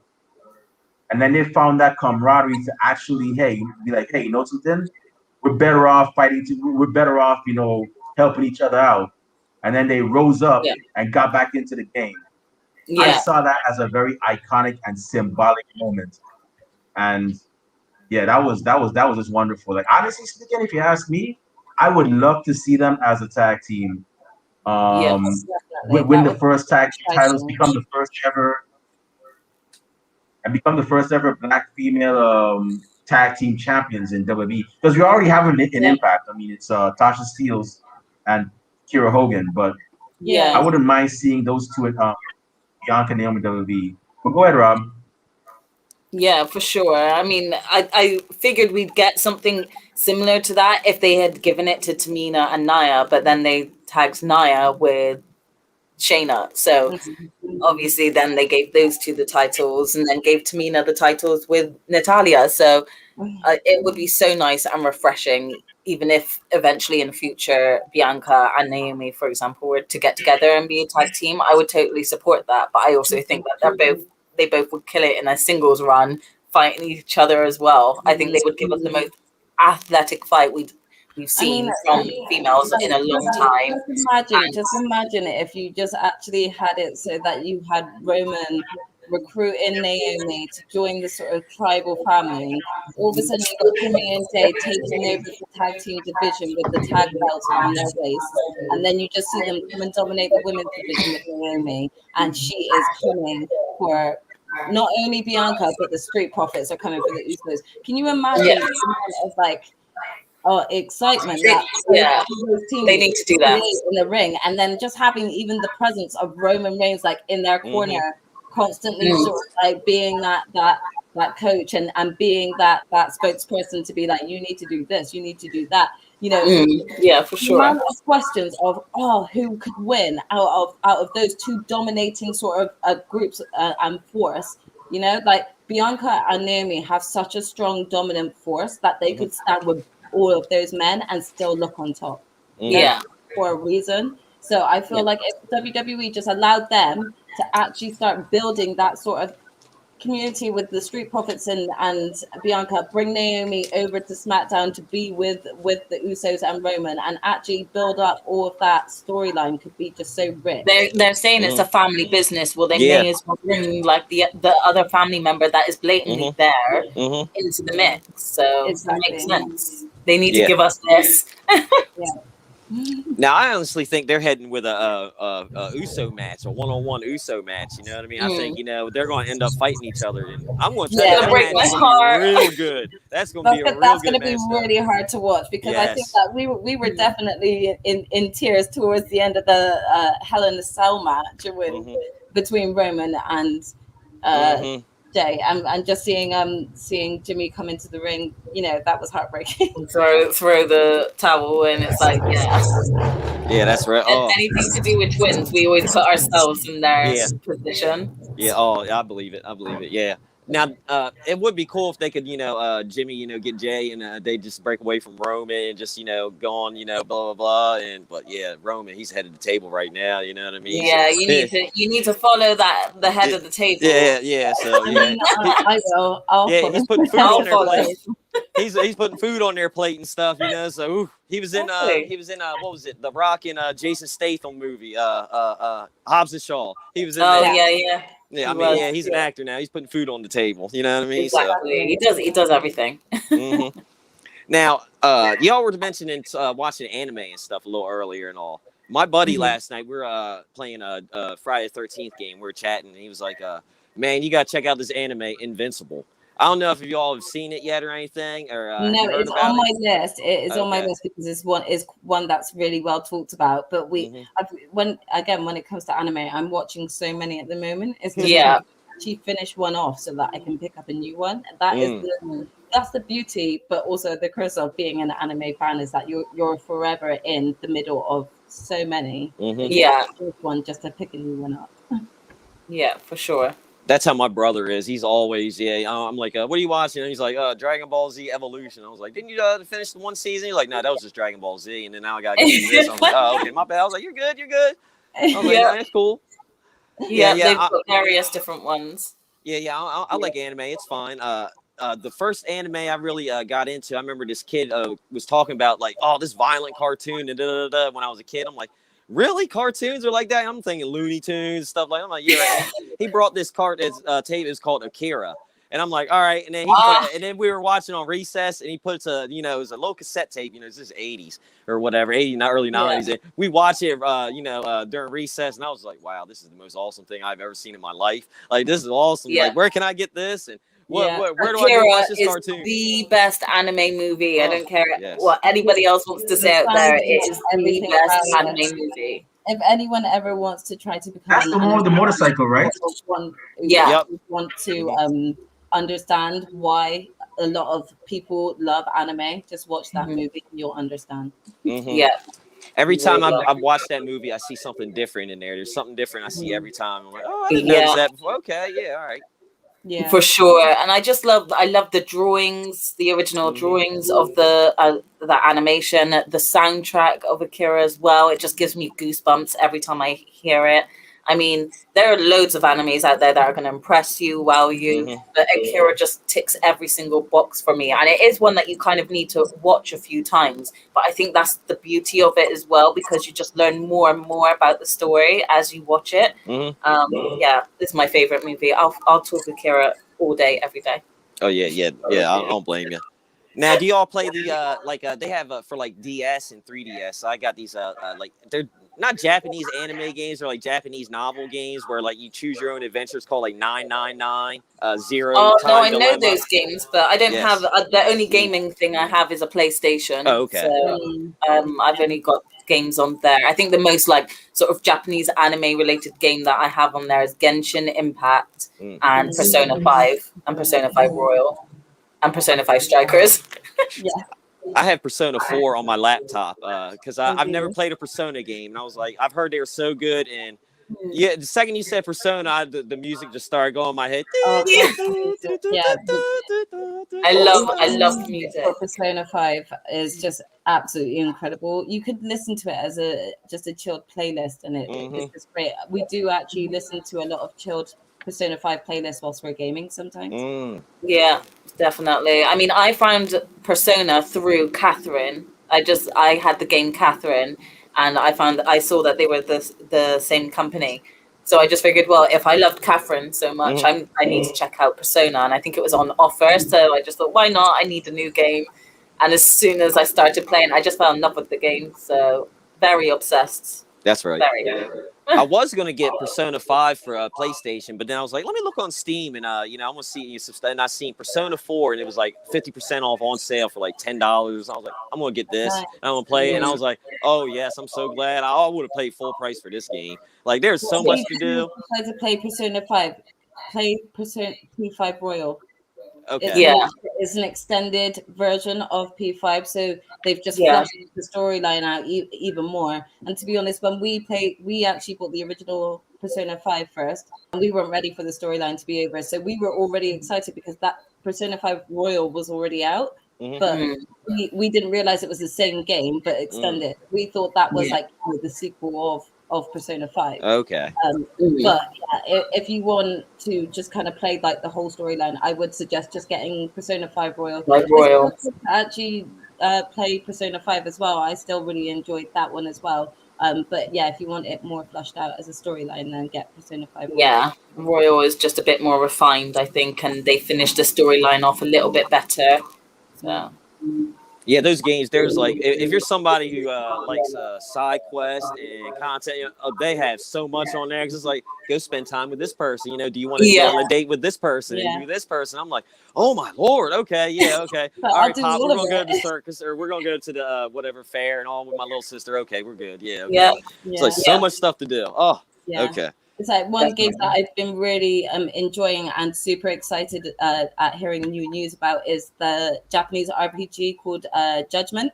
And then they found that camaraderie to actually, be like, hey, you know something? We're better off fighting. We're better off, helping each other out. And then they rose up and got back into the game. Yeah. I saw that as a very iconic and symbolic moment. And that was just wonderful. Like, honestly speaking, if you ask me, I would love to see them as a tag team. win That the was first tag team titles, exciting. become the first ever black female tag team champions in WWE. Because we already have an Impact. I mean, it's Tasha Steelz and Kira Hogan, but I Yeah. wouldn't mind seeing those two in Bianca and Naomi WWE. But go ahead, Rob. Yeah, for sure. I mean, I figured we'd get something similar to that if they had given it to Tamina and Nia, but then they tagged Nia with Shayna. So obviously then they gave those two the titles and then gave Tamina the titles with Natalia. So it would be so nice and refreshing, even if eventually in the future Bianca and Naomi, for example, were to get together and be a tag team. I would totally support that. But I also think that they both would kill it in a singles run, fighting each other as well. I think they would give us the most athletic fight we've I mean, seen from females in a long time. just imagine it if you just actually had it so that you had Roman recruiting Naomi to join the sort of tribal family. All of a sudden, you got Jimmy and Jay taking over the tag team division with the tag belts around their waists, and then you just see them come and dominate the women's division with Naomi, and she is coming for not only Bianca but the Street Profits are coming for the Usos. Can you imagine Yeah. the amount of excitement that Yeah, those teams they need to do that. create in the ring, and then just having even the presence of Roman Reigns like in their corner, constantly sort of like being that coach and being that spokesperson to be like, you need to do this, you need to do that. You know, Yeah, for the sure. amount of questions of who could win out of those two dominating sort of groups and force. You know, like Bianca and Naomi have such a strong dominant force that they could stand with all of those men and still look on top. Yeah. For a reason. So I feel like if WWE just allowed them to actually start building that sort of community with the Street Profits and Bianca, bring Naomi over to SmackDown to be with the Usos and Roman, and actually build up all of that storyline, could be just so rich. They're saying it's a family business. Well, they may as well bring like the other family member that is blatantly there into the mix. So it makes sense. They need to give us this. Now, I honestly think they're heading with a USO match, a one-on-one USO match. You know what I mean? I think they're going to end up fighting each other, and I'm going to tell you that break match is my going to heart. be real good. That's going to be a real good match. That's going to be really hard to watch, because I think that we were definitely in tears towards the end of the Hell in a Cell match between Roman and Jay, and just seeing Jimmy come into the ring, you know, that was heartbreaking. throw the towel, and it's like, yeah, that's right. Anything to do with twins, we always put ourselves in their position. Yeah. I believe it. Yeah. Now, it would be cool if they could, Jimmy, get Jay, and they just break away from Roman and just, go on, blah blah blah. But yeah, Roman, he's head of the table right now. You know what I mean? Yeah, you need to follow the head of the table. Yeah. So I will. He's putting food on their plate. He's putting food on their plate and stuff. So he was in what was it? The Rock and Jason Statham movie, Hobbs and Shaw. He was in that. Yeah. Yeah, I mean, he's an actor now. He's putting food on the table. You know what I mean? Exactly. So, he does everything. Now, y'all were mentioning watching anime and stuff a little earlier and all. My buddy last night, we were playing a Friday the 13th game. We were chatting, and he was like, man, you got to check out this anime, Invincible. I don't know if y'all have seen it yet or anything. Or no, it's on my list. It is on my list because it's one that's really well talked about. But when it comes to anime, I'm watching so many at the moment. It's just actually finish one off so that I can pick up a new one. That's the beauty, but also the curse of being an anime fan, is that you're forever in the middle of so many. One just to pick a new one up. Yeah, for sure. That's how my brother is. He's always, I'm like, what are you watching? And he's like, Dragon Ball Z Evolution. I was like, didn't you finish the one season? He's like, no, that was just Dragon Ball Z. And then now I got to get into this. I'm like, oh, okay, my bad. I was like, you're good. I was like, no, that's cool. Yeah, they've got various different ones. I like anime. It's fine. The first anime I really got into, I remember this kid was talking about like, this violent cartoon and when I was a kid. I'm like, really? Cartoons are like that? I'm thinking Looney Tunes, stuff like that. I'm like, yeah. He brought this tape. It's called Akira. And I'm like, all right. And then and then we were watching on recess, and he puts a, it was a low cassette tape. It's just 80s or whatever, 80s, not early 90s. And we watch it, during recess, and I was like, wow, this is the most awesome thing I've ever seen in my life. Like, this is awesome. Like, where can I get this? And where do I go watch this cartoon? The best anime movie. I don't care yes. what anybody else wants to say out there. It is the best anime it. movie. If anyone ever wants to try to become That's the one with the motorcycle, right? want to understand why a lot of people love anime, just watch that movie and you'll understand. Yeah. Every time I've watched that movie, I see something different in there. There's something different I see every time. I'm like, oh, I didn't notice that before. Okay, yeah, all right. Yeah, for sure. And I love the drawings, the original drawings of the animation, the soundtrack of Akira as well. It just gives me goosebumps every time I hear it. I mean, there are loads of animes out there that are going to impress you, wow you, but Akira just ticks every single box for me. And it is one that you kind of need to watch a few times. But I think that's the beauty of it as well, because you just learn more and more about the story as you watch it. This is my favorite movie. I'll talk Akira all day, every day. Oh yeah. I don't blame you. Now, do y'all play the they have for like DS and 3DS? So I got these like, they're not Japanese anime games, they're like Japanese novel games where like you choose your own adventures, called like 999 Zero. Oh Time no, I Dilemma. know those games, but I don't have the only gaming thing I have is a PlayStation. Oh, okay. So I've only got games on there. I think the most like sort of Japanese anime related game that I have on there is Genshin Impact and Persona 5 and Persona 5 Royal and Persona 5 Strikers. I have Persona 4 on my laptop because I've never played a Persona game, and I was like, I've heard they were so good, and the second you said Persona, the music just started going in my head. I love music. Persona 5 is just absolutely incredible. You could listen to it as just a chilled playlist, and it's just great. We do actually listen to a lot of chilled Persona 5 playlists whilst we're gaming sometimes. Yeah, definitely. I mean, I found Persona through Catherine. I had the game Catherine, and I saw that they were the same company. So I just figured, well, if I loved Catherine so much, I need to check out Persona, and I think it was on offer. So I just thought, why not? I need a new game. And as soon as I started playing, I just fell in love with the game. So very obsessed. That's right. Very. I was gonna get Persona 5 for PlayStation, but then I was like, let me look on Steam, and I want to see some stuff. And I seen Persona 4, and it was like 50% off on sale for like $10. I was like, I'm gonna get this, and I'm gonna play it. And I was like, oh yes, I'm so glad. I would have paid full price for this game. Like, there's so much to do. Try to play Persona 5. Play Persona P5 Royal. Okay. It's an extended version of P5, so they've just fleshed the storyline out even more. And to be honest, when we actually bought the original Persona 5 first, and we weren't ready for the storyline to be over. So we were already excited because that Persona 5 Royal was already out, but we didn't realize it was the same game but extended. We thought that was like the sequel of Persona 5. Okay. But if you want to just kind of play like the whole storyline, I would suggest just getting Persona 5 Royal. Actually play Persona 5 as well. I still really enjoyed that one as well. But yeah, if you want it more flushed out as a storyline, then get Persona 5 Royal. Yeah, Royal is just a bit more refined, I think, and they finished the storyline off a little bit better. So yeah, those games, there's like, if you're somebody who likes side quest and content, they have so much on there. Cause it's like, go spend time with this person. Do you want to go on a date with this person and do this person? I'm like, oh my Lord. Okay. Yeah. Okay. All right, Pop, we're going to go to the circus, or we're going to go to the whatever fair and all with my little sister. Okay. We're good. Yeah. Okay. Yeah. It's like so much stuff to do. Oh, okay. It's like one game that I've been really enjoying and super excited at hearing new news about is the Japanese RPG called Judgment,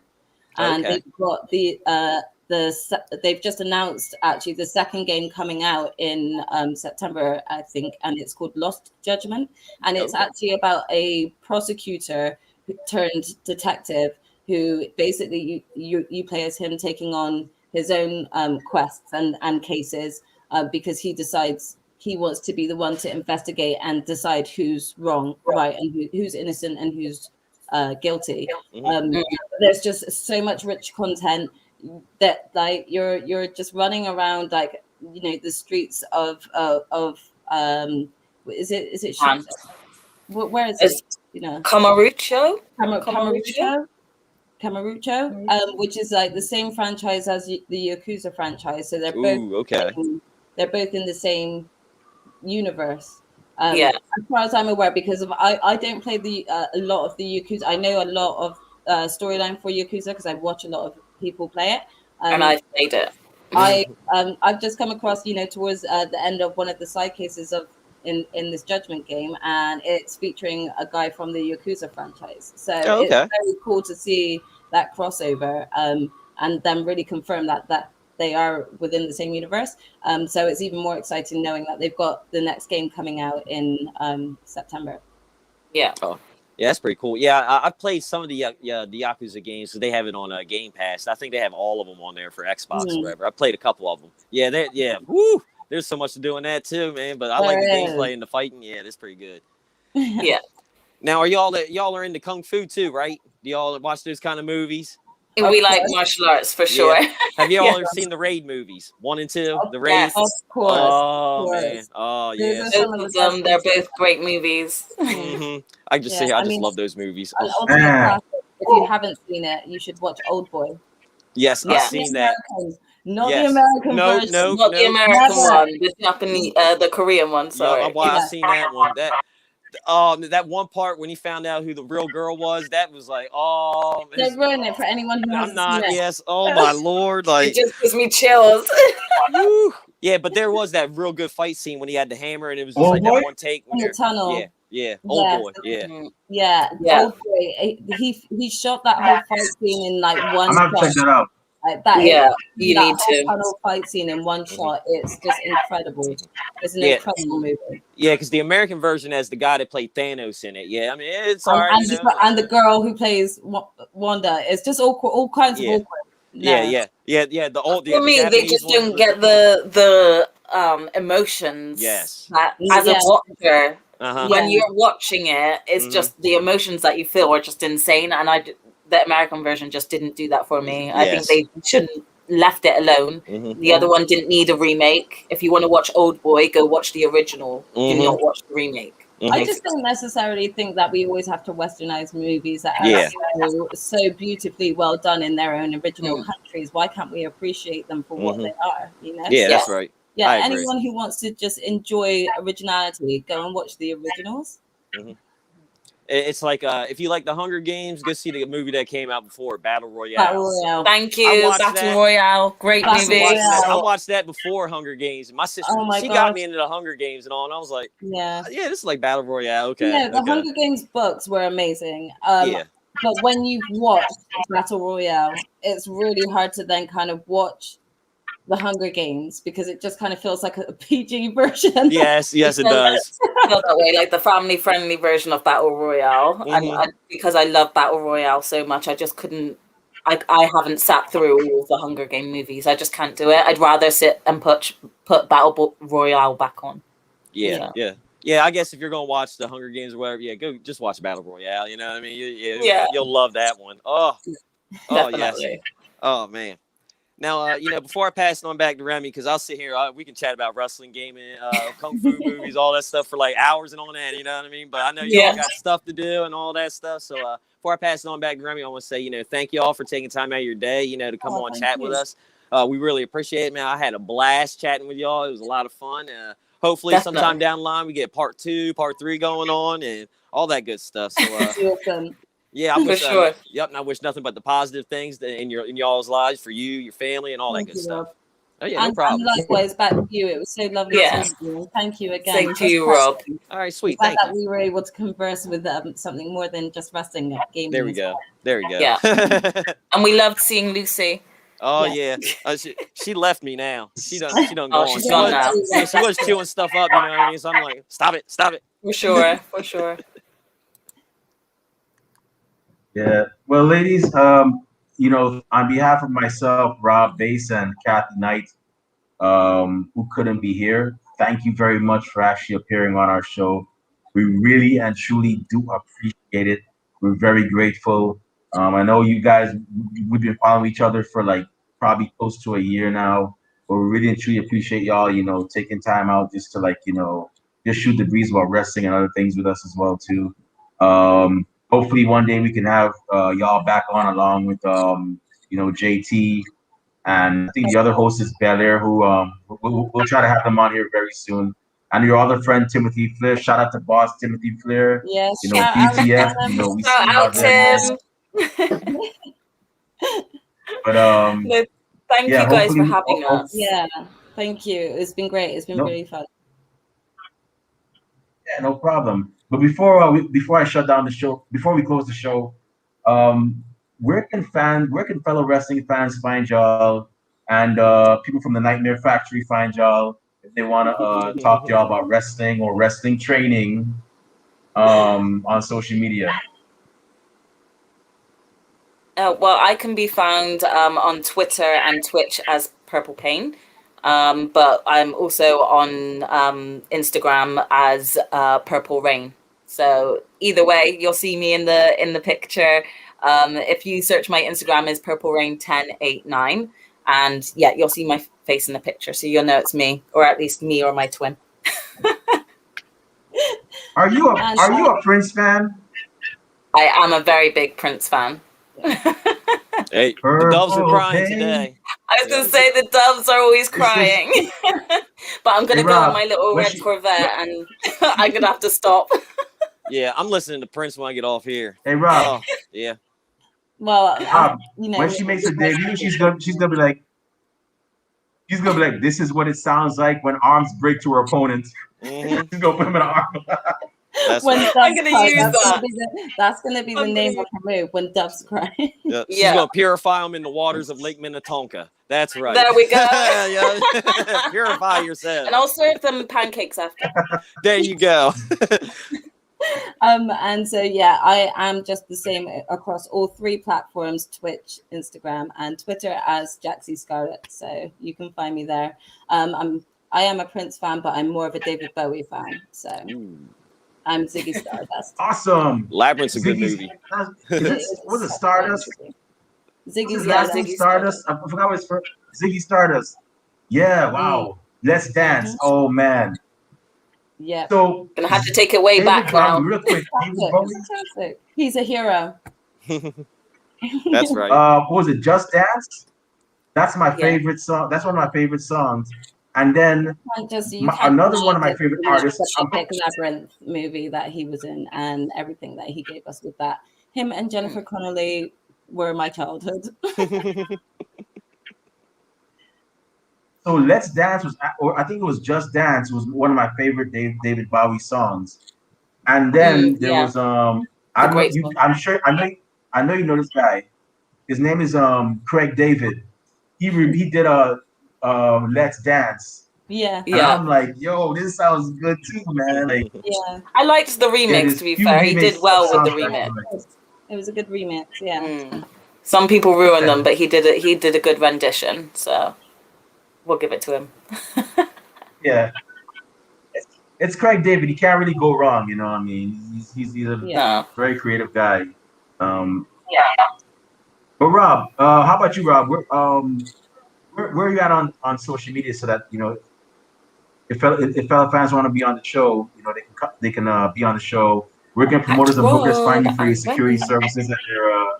and they've got they've just announced actually the second game coming out in September, I think, and it's called Lost Judgment, and it's actually about a prosecutor turned detective who basically you play as him taking on his own quests and cases. Because he decides he wants to be the one to investigate and decide who's right, and who's innocent and who's guilty. There's just so much rich content that like you're just running around like the streets of is it Where is It's it? You know, Camarucho. Camarucho. Camarucho, which is like the same franchise as the Yakuza franchise. So Ooh, okay. they're both in the same universe. Yeah. As far as I'm aware, because I don't play a lot of the Yakuza. I know a lot of storyline for Yakuza because I watch a lot of people play it. And I played it. I've just come across, towards the end of one of the side cases of in this Judgment game, and it's featuring a guy from the Yakuza franchise. So Oh, it's okay. very cool to see that crossover, and then really confirm that they are within the same universe. So it's even more exciting knowing that they've got the next game coming out in September. Yeah. Oh, yeah, that's pretty cool. Yeah, I've played some of the Yakuza games. So they have it on Game Pass. I think they have all of them on there for Xbox or whatever. I played a couple of them. Yeah. Woo! There's so much to do in that too, man. But I like the gameplay and the fighting. Yeah, that's pretty good. Yeah. Now, are y'all are into kung fu too, right? Do y'all watch those kind of movies? We like martial arts for sure. Yeah. Have you all ever seen the Raid movies? 1 and 2? The Raid? Yes. Of course. Oh, man. Oh, yeah. Both of them, they're both great movies. I just say I just love those movies. Oh. If you haven't seen it, you should watch Old Boy. Yes, I've seen that. Not the American version. Not the American one. The Japanese, the Korean one. Sorry. I've seen that one. That one part when he found out who the real girl was, that was like, oh. Don't ruin it for anyone who hasn't seen it. Yes. Oh my Lord. Like, it just gives me chills. Yeah, but there was that real good fight scene when he had the hammer and it was just like that one take in the tunnel. Yeah. Old Boy. Yeah. Old Boy. He shot that whole fight scene in like one shot. I'm gonna check that out. You need to. Tunnel fight scene in one shot. It's just incredible. It's an incredible movie. Yeah, because the American version has the guy that played Thanos in it. Yeah, I mean it's hard. And the girl who plays Wanda. It's just all kinds of awkward. No. Yeah. The old. For me, they just don't get the emotions. Yes. As a watcher, when you're watching it, it's just the emotions that you feel are just insane, and the American version just didn't do that for me. I think they shouldn't left it alone. The other one didn't need a remake. If you want to watch Old Boy, go watch the original. Do not watch the remake. I just don't necessarily think that we always have to westernize movies that are so beautifully well done in their own original countries. Why can't we appreciate them for what they are? Yeah, that's right. Yeah, anyone who wants to just enjoy originality, go and watch the originals. It's like if you like the Hunger Games, go see the movie that came out before, Battle Royale. Thank you, Battle Royale. Great movie. I watched that before Hunger Games. My sister, she got me into the Hunger Games and all, and I was like, this is like Battle Royale. Okay. Yeah, the Hunger Games books were amazing. But when you watch Battle Royale, it's really hard to then kind of watch the Hunger Games because it just kind of feels like a PG version. Yes, it does. Feel that way, like the family-friendly version of Battle Royale. And because I love Battle Royale so much, I just couldn't. I haven't sat through all of the Hunger Game movies. I just can't do it. I'd rather sit and put Battle Royale back on. Yeah. I guess if you're gonna watch the Hunger Games or whatever, go just watch Battle Royale. You know what I mean? You'll love that one. Oh, yes. Oh man. Now, before I pass it on back to Remy, because I'll sit here, we can chat about wrestling, gaming, kung fu movies, all that stuff for like hours and on that, you know what I mean? But I know y'all got stuff to do and all that stuff. So before I pass it on back to Remy, I want to say, thank you all for taking time out of your day, to come on chat with us. We really appreciate it, man. I had a blast chatting with y'all. It was a lot of fun. Hopefully sometime down the line, we get part 2, part 3 going on and all that good stuff. So, yeah, I wish, sure. And I wish nothing but the positive things in y'all's lives for you, your family, and all that good stuff. Oh yeah, no problem. And likewise, back to you. It was so lovely to see you. Thank you again. Same to you, Rob. All right, sweet. Thank you. That we were able to converse with something more than just wrestling gaming. There we go. Yeah, and we loved seeing Lucy. Oh yeah, she left me now. She done go on. She's gone now. She was chewing stuff up, you know what I mean? So I'm like, stop it. For sure. Yeah. Well, ladies, on behalf of myself, Rob Bass, and Kathy Knight, who couldn't be here, thank you very much for actually appearing on our show. We really and truly do appreciate it. We're very grateful. I know you guys, we've been following each other for like probably close to a year now, but we really and truly appreciate y'all, taking time out just to just shoot the breeze about wrestling and other things with us as well too. Hopefully one day we can have y'all back on along with JT, and I think the other host is Belair, who we'll try to have them on here very soon. And your other friend Timothy Flair, shout out to boss Timothy Flair. Yes, shout out BTF, Tim. we Shout see you out out there, man. Tim. But No, thank yeah, you guys hopefully, for having us. Yeah, thank you. It's been great. It's been no, really fun. yeah, no problem. But before I shut down the show, before we close the show, where can fellow wrestling fans find y'all, and people from the Nightmare Factory find y'all if they want to talk to y'all about wrestling or wrestling training on social media? Well, I can be found on Twitter and Twitch as Purple Pain, but I'm also on Instagram as Purple Rain. So either way, you'll see me in the picture. If you search my Instagram is Purple Rain 1089, and yeah, you'll see my face in the picture, so you'll know it's me, or at least me or my twin. Are you a Prince fan? I am a very big Prince fan. Hey, the Doves are Purple crying Pain. today. I was gonna say the doves are always crying, but I'm gonna Hey, go in Rob, my little red Corvette, and I'm gonna have to stop. Yeah, I'm listening to Prince when I get off here. Hey, Rob. Oh, yeah. Well, Rob, you know, when she makes her debut, she's gonna be like, this is what it sounds like when arms break to her opponent. Mm-hmm. She's gonna put him in an arm. That's when right. doves I'm gonna cry, use that. that's gonna be the I'm name gonna of her move. When doves cry. Yeah, she's Yeah. gonna purify them in the waters of Lake Minnetonka. That's right. There we go. Yeah. Purify yourself. And I'll serve them pancakes after. There you go. And so yeah, I am just the same across all three platforms: Twitch, Instagram, and Twitter as Jaxie Scarlet. So you can find me there. I am a Prince fan, but I'm more of a David Bowie fan. So I'm Ziggy Stardust. Awesome. Labyrinth's a good movie. Was it Stardust? Ziggy's Ziggy Stardust. I forgot what it's for. Ziggy Stardust. Yeah. Wow. Let's dance. Mhm. Oh man. Yeah. So Gonna have to take it way David back Bowie, now. real quick. David Bowie. Fantastic. He's a hero. That's right. What was it? Just Dance. That's my favorite song. That's one of my favorite songs. And then another one of my favorite artists. The Epic Labyrinth movie that he was in, and everything that he gave us with that. Him and Jennifer Connelly were my childhood. So Let's Dance was, or I think it was Just Dance was one of my favorite David Bowie songs. And then there was I know you. I'm sure I know you know this guy. His name is Craig David. He did a Let's Dance. Yeah. And I'm like, yo, this sounds good too, man. Like, yeah. I liked the remix. To be fair, he did well with the remix. It was a good remix. Yeah. Some people ruin them, but he did it. He did a good rendition. So we'll give it to him. Yeah. It's Craig David. He can't really go wrong, you know what I mean? He's a very creative guy. Yeah. But Rob, how about you, Rob? Where are you at on social media so that if fellow fans want to be on the show, they can be on the show. Where can promoters and bookers find you for your security services and your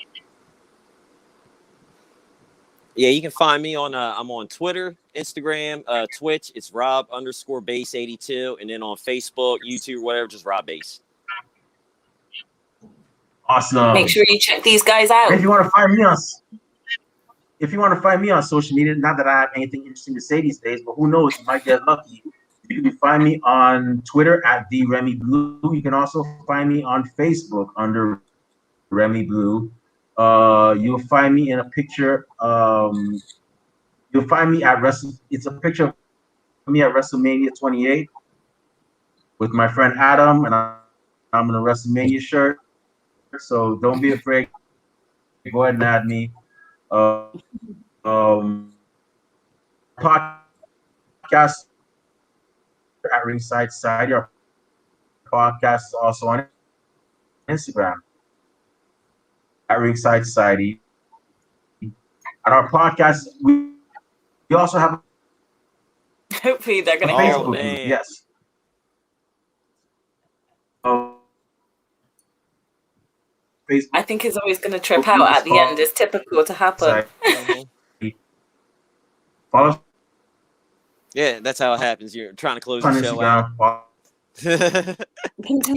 Yeah, you can find me on I'm on Twitter, Instagram, Twitch. It's Rob_Base82, and then on Facebook, YouTube, whatever, just Rob Base. Awesome. Make sure you check these guys out. If you want to find me on social media, not that I have anything interesting to say these days, but who knows, you might get lucky. You can find me on Twitter at @TheRemyBlue. You can also find me on Facebook under Remy Blue. You'll find me in a picture. You'll find me at It's a picture of me at WrestleMania 28 with my friend Adam, and I'm in a WrestleMania shirt. So don't be afraid. Go ahead and add me. Podcast at Ringside Society. Our podcast is also on Instagram at Ringside Society. And our podcast, we also have Hopefully they're a going to hear Facebook it. group. Yes. Facebook. I think he's always going to trip out at the end. It's typical to happen. Follow us Yeah, that's how it happens. You're trying to close on the show out. Instagram.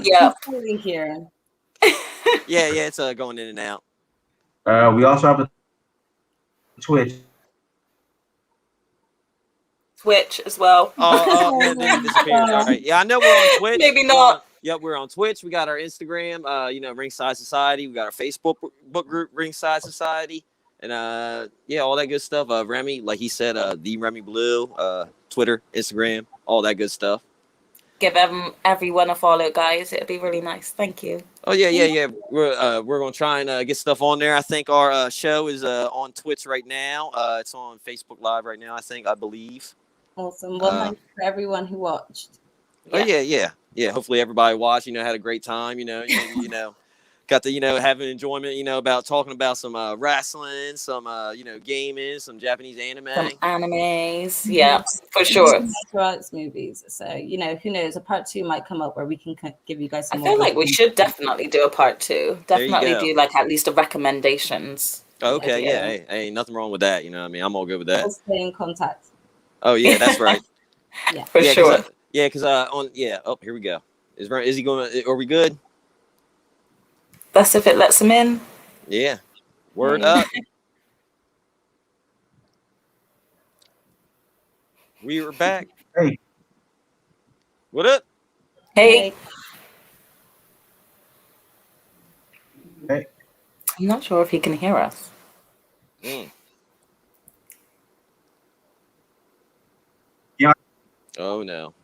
Yeah. Completely here. Yeah, it's going in and out. We also have a Twitch. Twitch as well. Then he disappeared. All right. Yeah, I know we're on Twitch. Maybe not. Yep, we're on Twitch. We got our Instagram, Ringside Society. We got our Facebook book group, Ringside Society. And all that good stuff. Remy, like he said, the Remy Blue, Twitter, Instagram, all that good stuff. Give everyone a follow, guys. It'd be really nice. Thank you. Oh yeah. We're gonna try and get stuff on there. I think our show is on Twitch right now. It's on Facebook Live right now. I believe. Awesome. Well, thanks for everyone who watched. Oh yeah. Hopefully everybody watched. Had a great time. Got to have an enjoyment. About talking about some wrestling, some gaming, some Japanese anime. Some animes, yeah, for sure. Arts movies. So who knows? A part 2 might come up where we can give you guys some. I feel like we should definitely do a part 2. Definitely do like at least a recommendations. Okay, yeah. Hey, nothing wrong with that. I'm all good with that. We'll stay in contact. Oh yeah, that's right. Yeah, for sure. Because Oh, here we go. Is he going? Are we good? That's if it lets him in. Yeah. Word up. We were back. Hey. What up? Hey. Hey. I'm not sure if he can hear us. Yeah. Oh no.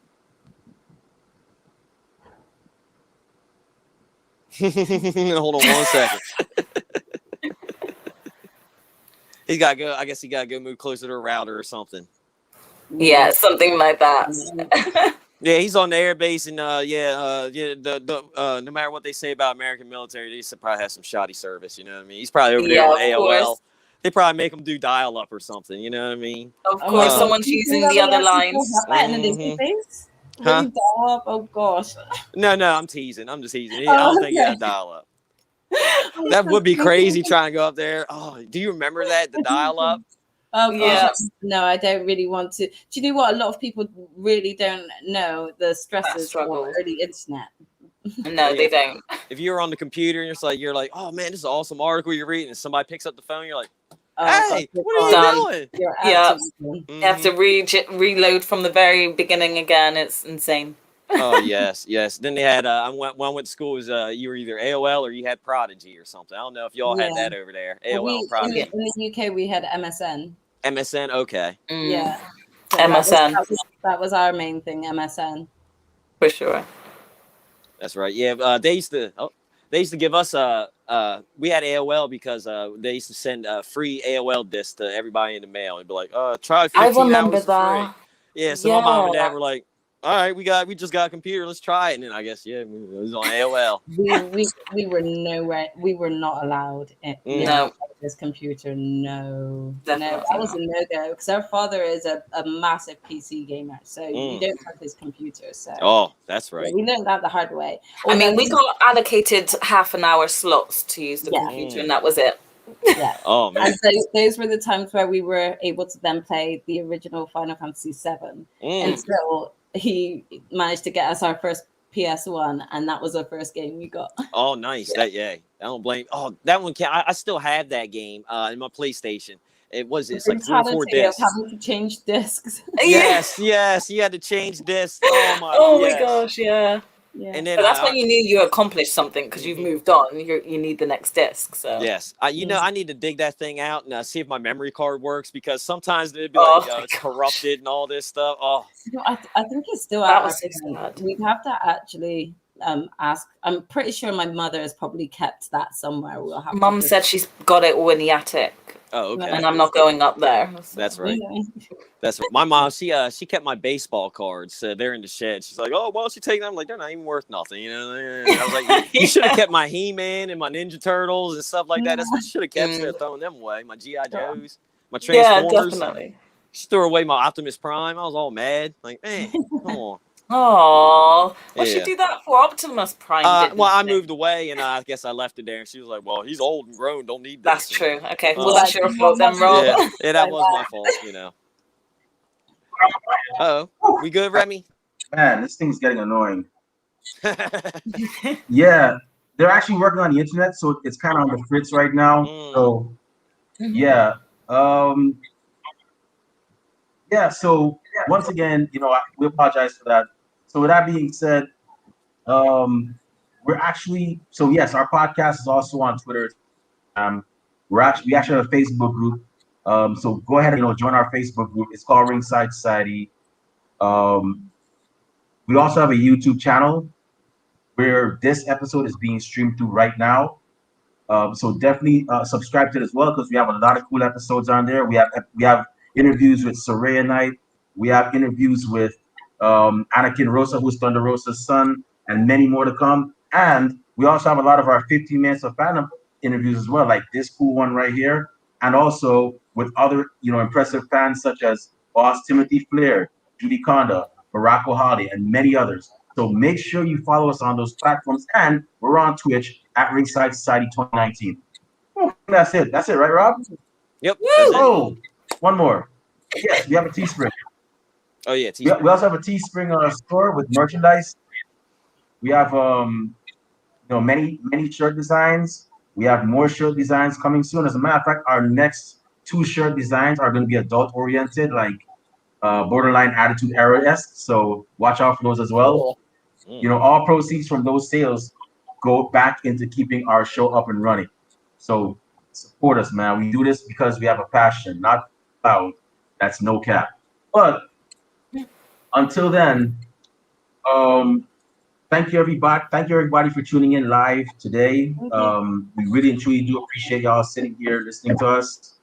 Hold on 1 second. He's got to go. I guess he got to go move closer to a router or something. Yeah, something like that. Yeah, he's on the air base, and no matter what they say about American military, they probably have some shoddy service. You know what I mean? He's probably over there on AOL. Course. They probably make him do dial-up or something. You know what I mean? Of course, someone's using the other lines. Huh? Oh gosh. No, I'm teasing. I'm just teasing. I don't think he had dial-up. That would be crazy trying to go up there. Oh, do you remember that? The dial-up? Oh gosh. Yeah. No, I don't really want to. Do you know what? A lot of people really don't know the stresses of early internet. No, they don't. If you're on the computer and you're like, oh man, this is an awesome article you're reading, and somebody picks up the phone, you're like, hey, what are you doing? Yeah, you have to reload from the very beginning again. It's insane. Oh yes. Then they had when I went to school was you were either AOL or you had Prodigy or something. I don't know if y'all had that over there. AOL and Prodigy. In the UK we had MSN. MSN, okay. Yeah. So MSN. That was our main thing, MSN. For sure. That's right. Yeah, they used to give us we had AOL because they used to send free AOL discs to everybody in the mail and be like, try 15 I remember hours that. free. Yeah, so my mom and dad were like, all right, we just got a computer, let's try it. And then I guess it was on AOL. we were nowhere, we were not allowed No. this computer. No, Definitely that was a no-go because our father is a massive PC gamer, so you don't have his computer. So that's right. we learned that the hard way. I mean, we got allocated half an hour slots to use the computer, and that was it. Yeah. Oh man. And so those were the times where we were able to then play the original Final Fantasy VII until he managed to get us our first PS1, and that was our first game we got. Oh, nice. I don't blame. Oh, that one I still have that game in my PlayStation. It's like 3 or 4 discs. Having to change discs. Yes, you had to change discs. Oh my gosh, yeah. Yeah. And then that's when you knew you accomplished something because you've moved on. You need the next disc. So yes, I need to dig that thing out and see if my memory card works because sometimes it'd be like it's corrupted and all this stuff. Oh, I think it's still that out. was so sad. We'd have to actually ask. I'm pretty sure my mother has probably kept that somewhere. We'll have. Mum said she's got it all in the attic. Oh, okay. And I'm not going up there. So. That's right. That's right. My mom, she kept my baseball cards. They're in the shed. She's like, oh, why don't you take them? I'm like, they're not even worth nothing. I was like, you should have kept my He-Man and my Ninja Turtles and stuff like that. That's what you should have kept. Instead of throwing them away. My G.I. Joes, my Transformers. Yeah, definitely. She threw away my Optimus Prime. I was all mad. Like, man, come on. Oh, what'd she Yeah. do that for? Optimus Prime did Well, I nothing. moved away, and I guess I left it there. And she was like, "Well, he's old and grown, don't need That's this." true. Okay, And, wasn't your fault then, Rob. yeah, that was my fault. Uh-oh. We good, Remy? Man, this thing's getting annoying. Yeah, they're actually working on the internet, so it's kind of on the fritz right now. So yeah, um, yeah. So once again, we apologize for that. So with that being said, we're actually yes, our podcast is also on Twitter. We actually have a Facebook group. So go ahead and join our Facebook group. It's called Ringside Society. Um, we also have a YouTube channel where this episode is being streamed through right now. So definitely subscribe to it as well because we have a lot of cool episodes on there. We have interviews with Soraya Knight. We have interviews with Anakin Rosa, who's Thunder Rosa's son, and many more to come. And we also have a lot of our 15 minutes of Fandom interviews as well, like this cool one right here, and also with other impressive fans such as Boss Timothy Flair, Judy Conda, Barack O'Holly, and many others. So make sure you follow us on those platforms, and we're on Twitch at Ringside Society 2019. That's it. That's it, right, Rob? Yep. That's it. Oh, one more. Yes, we have a Teespring. Oh yeah, We also have a Teespring store with merchandise. We have many shirt designs. We have more shirt designs coming soon. As a matter of fact, our next 2 shirt designs are going to be adult oriented, like borderline Attitude Era-esque. So watch out for those as well. All proceeds from those sales go back into keeping our show up and running. So support us, man. We do this because we have a passion, not loud. That's no cap. But until then, thank you everybody. Thank you everybody for tuning in live today. We really and truly do appreciate y'all sitting here listening to us.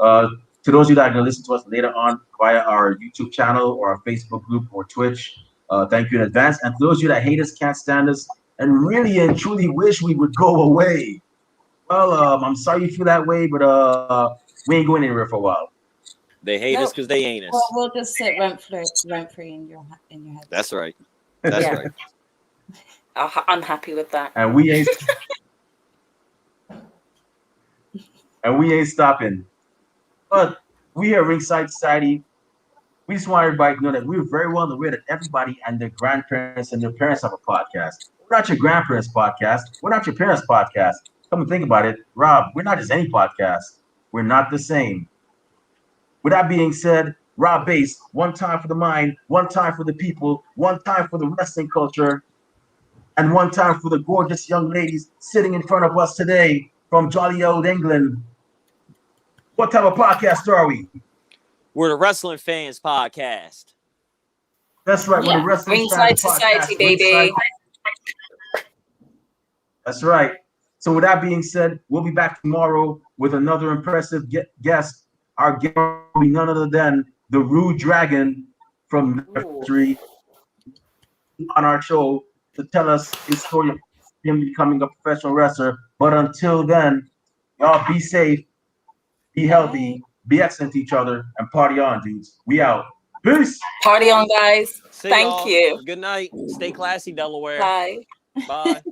To those of you that are going to listen to us later on via our YouTube channel or our Facebook group or Twitch, thank you in advance. And to those of you that hate us, can't stand us, and really and truly wish we would go away, well, I'm sorry you feel that way, but we ain't going anywhere for a while. They hate us because they ain't us. Well, we'll just sit rent free in your head. That's right. That's right. I'm happy with that. And we ain't stopping. But we here at Ringside Society, we just want everybody to know that we're very well aware that everybody and their grandparents and their parents have a podcast. We're not your grandparents' podcast. We're not your parents' podcast. Come and think about it, Rob, we're not just any podcast. We're not the same. With that being said, Rob Bass, one time for the mind, one time for the people, one time for the wrestling culture, and one time for the gorgeous young ladies sitting in front of us today from jolly old England. What type of podcast are we? We're the Wrestling Fans Podcast. That's right. Yeah. We're the Wrestling Ringside Fans Society, Podcast. baby. That's right. So with that being said, we'll be back tomorrow with another impressive guest. Our guest will be none other than the Rude Dragon from history on our show to tell us his story of him becoming a professional wrestler. But until then, y'all be safe, be healthy, be excellent to each other, and party on, dudes. We out. Peace. Party on, guys. See Thank y'all. you. Good night. Stay classy, Delaware. Bye. Bye.